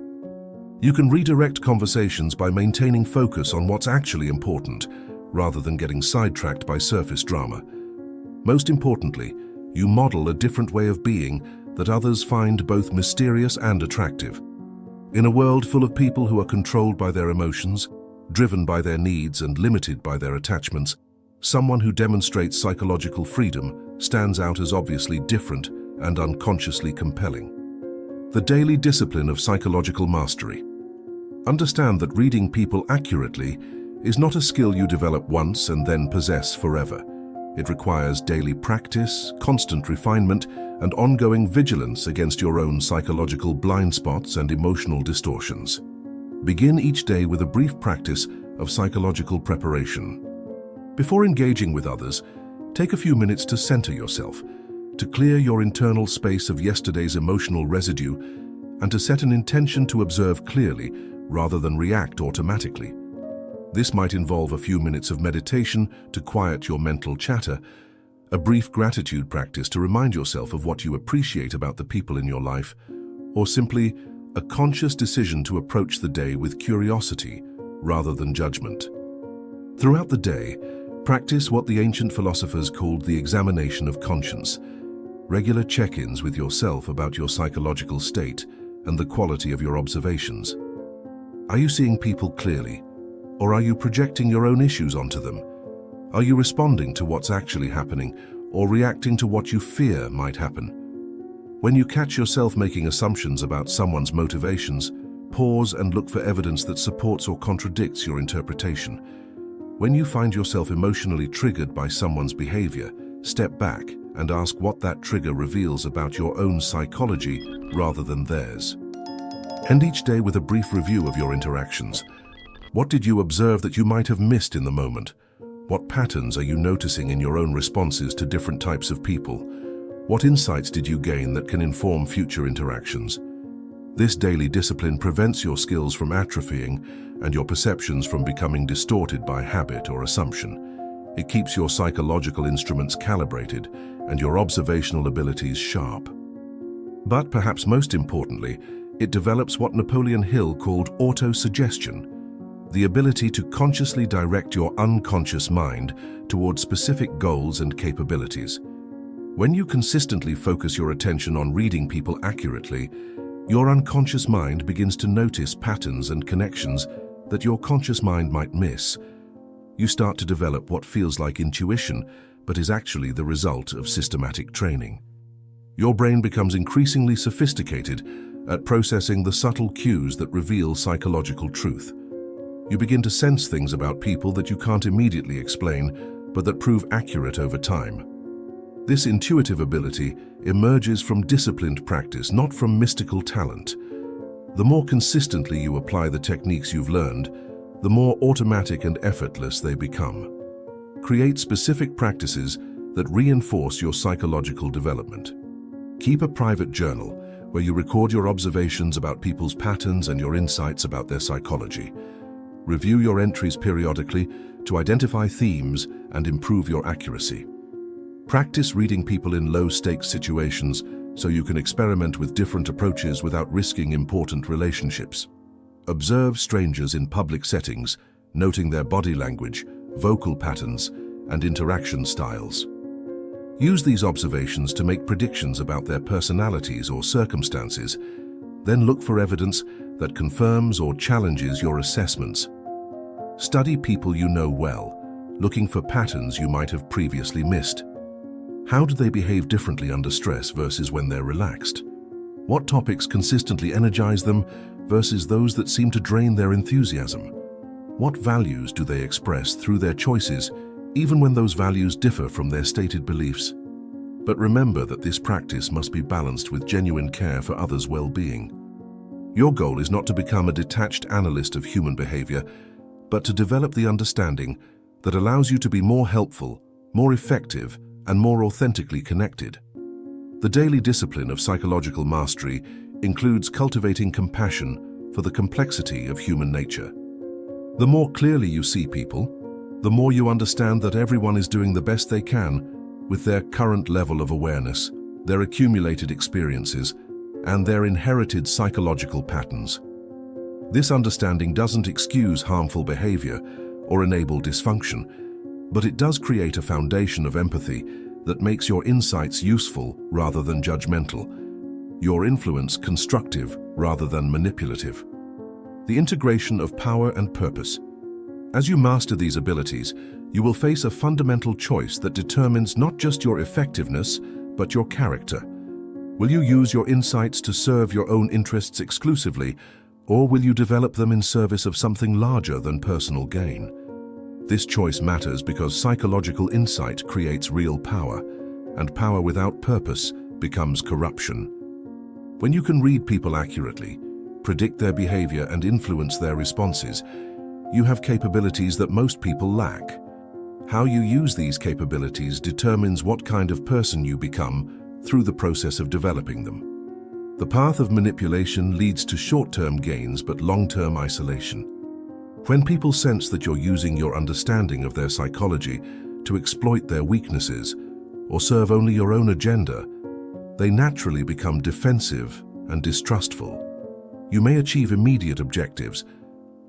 You can redirect conversations by maintaining focus on what's actually important, rather than getting sidetracked by surface drama. Most importantly, you model a different way of being that others find both mysterious and attractive. In a world full of people who are controlled by their emotions, driven by their needs and limited by their attachments, someone who demonstrates psychological freedom stands out as obviously different and unconsciously compelling. The daily discipline of psychological mastery. Understand that reading people accurately is not a skill you develop once and then possess forever. It requires daily practice, constant refinement, and ongoing vigilance against your own psychological blind spots and emotional distortions. Begin each day with a brief practice of psychological preparation. Before engaging with others, take a few minutes to center yourself, to clear your internal space of yesterday's emotional residue, and to set an intention to observe clearly rather than react automatically. This might involve a few minutes of meditation to quiet your mental chatter, a brief gratitude practice to remind yourself of what you appreciate about the people in your life, or simply a conscious decision to approach the day with curiosity rather than judgment. Throughout the day, practice what the ancient philosophers called the examination of conscience, regular check-ins with yourself about your psychological state and the quality of your observations. Are you seeing people clearly, or are you projecting your own issues onto them? Are you responding to what's actually happening, or reacting to what you fear might happen? When you catch yourself making assumptions about someone's motivations, pause and look for evidence that supports or contradicts your interpretation. When you find yourself emotionally triggered by someone's behavior, step back and ask what that trigger reveals about your own psychology rather than theirs. End each day with a brief review of your interactions. What did you observe that you might have missed in the moment? What patterns are you noticing in your own responses to different types of people? What insights did you gain that can inform future interactions? This daily discipline prevents your skills from atrophying and your perceptions from becoming distorted by habit or assumption. It keeps your psychological instruments calibrated and your observational abilities sharp. But perhaps most importantly, it develops what Napoleon Hill called auto-suggestion, the ability to consciously direct your unconscious mind towards specific goals and capabilities. When you consistently focus your attention on reading people accurately, your unconscious mind begins to notice patterns and connections that your conscious mind might miss. You start to develop what feels like intuition, but is actually the result of systematic training. Your brain becomes increasingly sophisticated at processing the subtle cues that reveal psychological truth. You begin to sense things about people that you can't immediately explain, but that prove accurate over time. This intuitive ability emerges from disciplined practice, not from mystical talent. The more consistently you apply the techniques you've learned, the more automatic and effortless they become. Create specific practices that reinforce your psychological development. Keep a private journal where you record your observations about people's patterns and your insights about their psychology. Review your entries periodically to identify themes and improve your accuracy. Practice reading people in low-stakes situations so you can experiment with different approaches without risking important relationships. Observe strangers in public settings, noting their body language, vocal patterns, and interaction styles. Use these observations to make predictions about their personalities or circumstances, then look for evidence that confirms or challenges your assessments. Study people you know well, looking for patterns you might have previously missed. How do they behave differently under stress versus when they're relaxed? What topics consistently energize them versus those that seem to drain their enthusiasm? What values do they express through their choices, even when those values differ from their stated beliefs. But remember that this practice must be balanced with genuine care for others' well-being. Your goal is not to become a detached analyst of human behavior, but to develop the understanding that allows you to be more helpful, more effective, and more authentically connected. The daily discipline of psychological mastery includes cultivating compassion for the complexity of human nature. The more clearly you see people, the more you understand that everyone is doing the best they can with their current level of awareness, their accumulated experiences, and their inherited psychological patterns. This understanding doesn't excuse harmful behavior or enable dysfunction, but it does create a foundation of empathy that makes your insights useful rather than judgmental, your influence constructive rather than manipulative. The integration of power and purpose. As you master these abilities, you will face a fundamental choice that determines not just your effectiveness, but your character. Will you use your insights to serve your own interests exclusively, or will you develop them in service of something larger than personal gain? This choice matters because psychological insight creates real power, and power without purpose becomes corruption. When you can read people accurately, predict their behavior, and influence their responses, you have capabilities that most people lack. How you use these capabilities determines what kind of person you become through the process of developing them. The path of manipulation leads to short-term gains but long-term isolation. When people sense that you're using your understanding of their psychology to exploit their weaknesses or serve only your own agenda, they naturally become defensive and distrustful. You may achieve immediate objectives,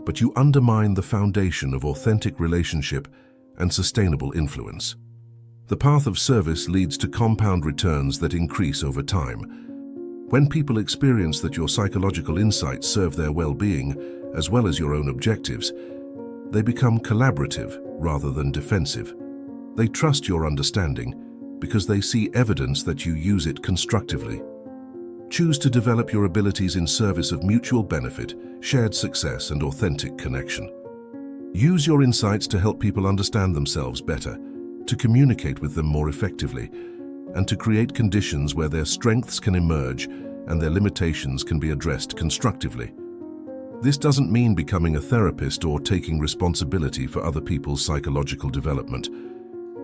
but you undermine the foundation of authentic relationship and sustainable influence. The path of service leads to compound returns that increase over time. When people experience that your psychological insights serve their well-being as well as your own objectives, they become collaborative rather than defensive. They trust your understanding because they see evidence that you use it constructively. Choose to develop your abilities in service of mutual benefit, shared success, and authentic connection. Use your insights to help people understand themselves better, to communicate with them more effectively, and to create conditions where their strengths can emerge and their limitations can be addressed constructively. This doesn't mean becoming a therapist or taking responsibility for other people's psychological development.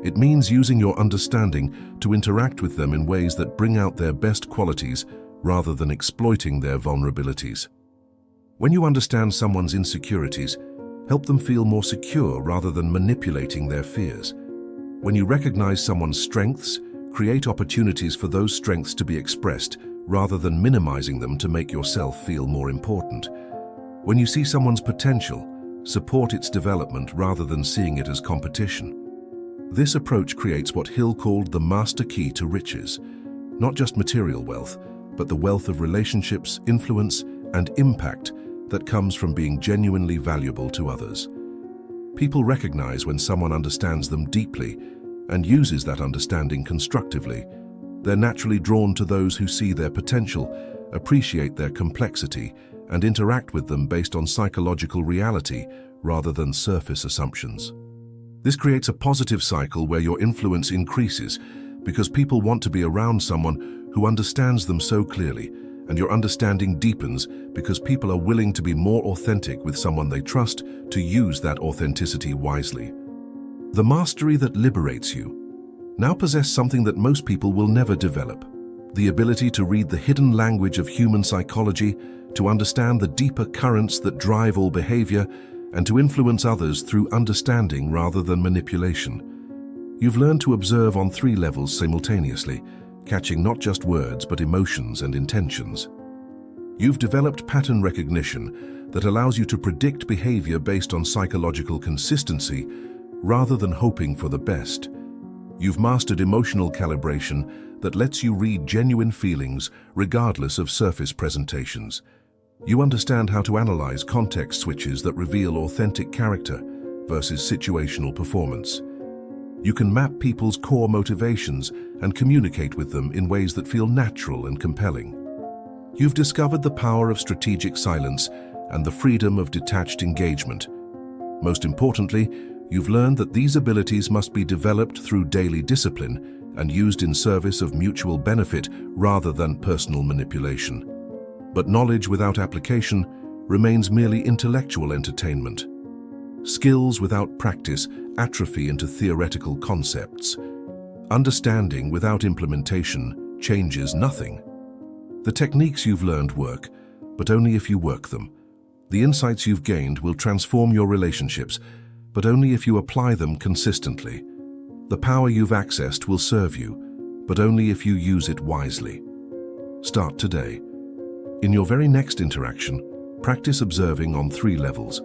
It means using your understanding to interact with them in ways that bring out their best qualities rather than exploiting their vulnerabilities. When you understand someone's insecurities, help them feel more secure rather than manipulating their fears. When you recognize someone's strengths, create opportunities for those strengths to be expressed rather than minimizing them to make yourself feel more important. When you see someone's potential, support its development rather than seeing it as competition. This approach creates what Hill called the master key to riches, not just material wealth, but the wealth of relationships, influence, and impact that comes from being genuinely valuable to others. People recognize when someone understands them deeply and uses that understanding constructively. They're naturally drawn to those who see their potential, appreciate their complexity, and interact with them based on psychological reality rather than surface assumptions. This creates a positive cycle where your influence increases because people want to be around someone who understands them so clearly, and your understanding deepens because people are willing to be more authentic with someone they trust to use that authenticity wisely. The mastery that liberates you. Now possess something that most people will never develop: the ability to read the hidden language of human psychology, to understand the deeper currents that drive all behavior, and to influence others through understanding rather than manipulation. You've learned to observe on 3 levels simultaneously, catching not just words but emotions and intentions. You've developed pattern recognition that allows you to predict behavior based on psychological consistency rather than hoping for the best. You've mastered emotional calibration that lets you read genuine feelings regardless of surface presentations. You understand how to analyze context switches that reveal authentic character versus situational performance. You can map people's core motivations and communicate with them in ways that feel natural and compelling. You've discovered the power of strategic silence and the freedom of detached engagement. Most importantly, You've learned that these abilities must be developed through daily discipline and used in service of mutual benefit rather than personal manipulation. But knowledge without application remains merely intellectual entertainment. Skills without practice atrophy into theoretical concepts. Understanding without implementation changes nothing. The techniques you've learned work, but only if you work them. The insights you've gained will transform your relationships, but only if you apply them consistently. The power you've accessed will serve you, but only if you use it wisely. Start today. In your very next interaction, practice observing on 3 levels.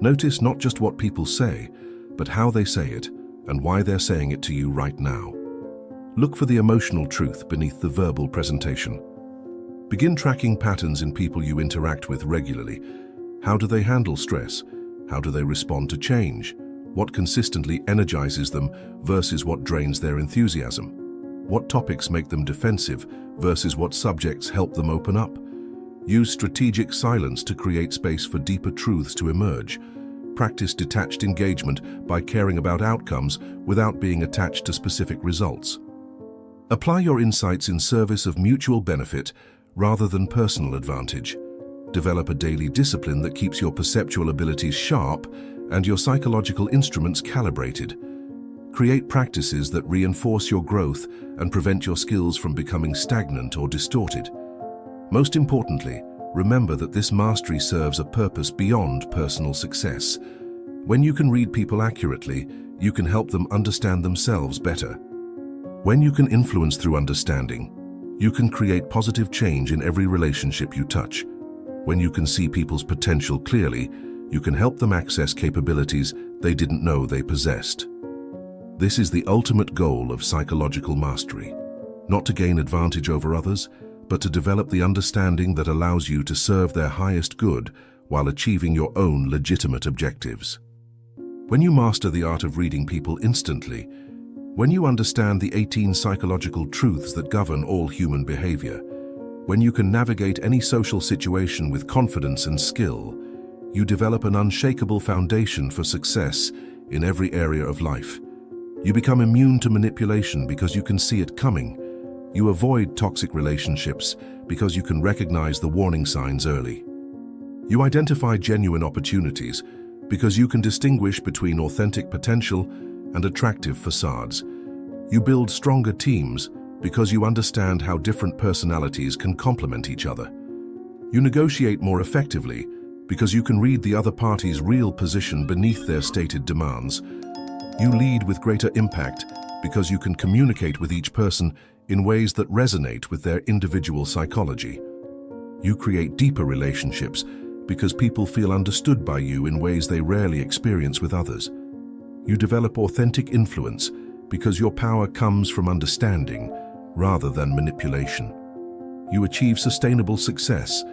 Notice not just what people say, but how they say it and why they're saying it to you right now. Look for the emotional truth beneath the verbal presentation. Begin tracking patterns in people you interact with regularly. How do they handle stress? How do they respond to change? What consistently energizes them versus what drains their enthusiasm? What topics make them defensive versus what subjects help them open up? Use strategic silence to create space for deeper truths to emerge. Practice detached engagement by caring about outcomes without being attached to specific results. Apply your insights in service of mutual benefit rather than personal advantage. Develop a daily discipline that keeps your perceptual abilities sharp and your psychological instruments calibrated. Create practices that reinforce your growth and prevent your skills from becoming stagnant or distorted. Most importantly, remember that this mastery serves a purpose beyond personal success. When you can read people accurately, you can help them understand themselves better. When you can influence through understanding, you can create positive change in every relationship you touch. When you can see people's potential clearly, you can help them access capabilities they didn't know they possessed. This is the ultimate goal of psychological mastery, not to gain advantage over others, but to develop the understanding that allows you to serve their highest good while achieving your own legitimate objectives. When you master the art of reading people instantly, when you understand the 18 psychological truths that govern all human behavior, when you can navigate any social situation with confidence and skill, you develop an unshakable foundation for success in every area of life. You become immune to manipulation because you can see it coming. You avoid toxic relationships because you can recognize the warning signs early. You identify genuine opportunities because you can distinguish between authentic potential and attractive facades. You build stronger teams because you understand how different personalities can complement each other. You negotiate more effectively because you can read the other party's real position beneath their stated demands. You lead with greater impact because you can communicate with each person in ways that resonate with their individual psychology. You create deeper relationships because people feel understood by you in ways they rarely experience with others. You develop authentic influence because your power comes from understanding rather than manipulation. You achieve sustainable success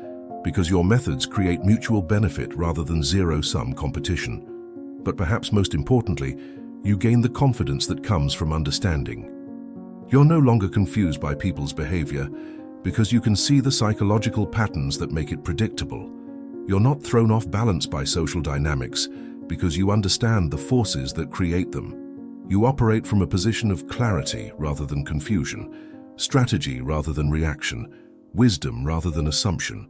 because your methods create mutual benefit rather than zero-sum competition. But perhaps most importantly, you gain the confidence that comes from understanding. You're no longer confused by people's behavior because you can see the psychological patterns that make it predictable. You're not thrown off balance by social dynamics because you understand the forces that create them. You operate from a position of clarity rather than confusion, strategy rather than reaction, wisdom rather than assumption.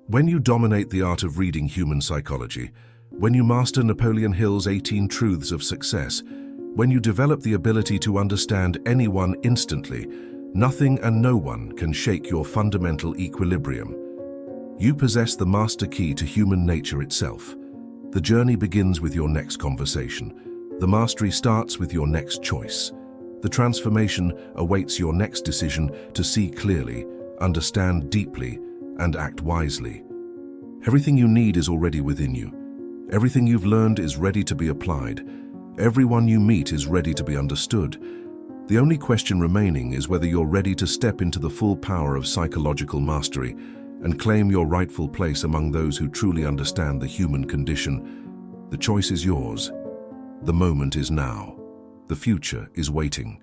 When you dominate the art of reading human psychology, when you master Napoleon Hill's 18 truths of success, when you develop the ability to understand anyone instantly, nothing and no one can shake your fundamental equilibrium. You possess the master key to human nature itself. The journey begins with your next conversation. The mastery starts with your next choice. The transformation awaits your next decision to see clearly, understand deeply, and act wisely. Everything you need is already within you. Everything you've learned is ready to be applied. Everyone you meet is ready to be understood. The only question remaining is whether you're ready to step into the full power of psychological mastery and claim your rightful place among those who truly understand the human condition. The choice is yours. The moment is now. The future is waiting.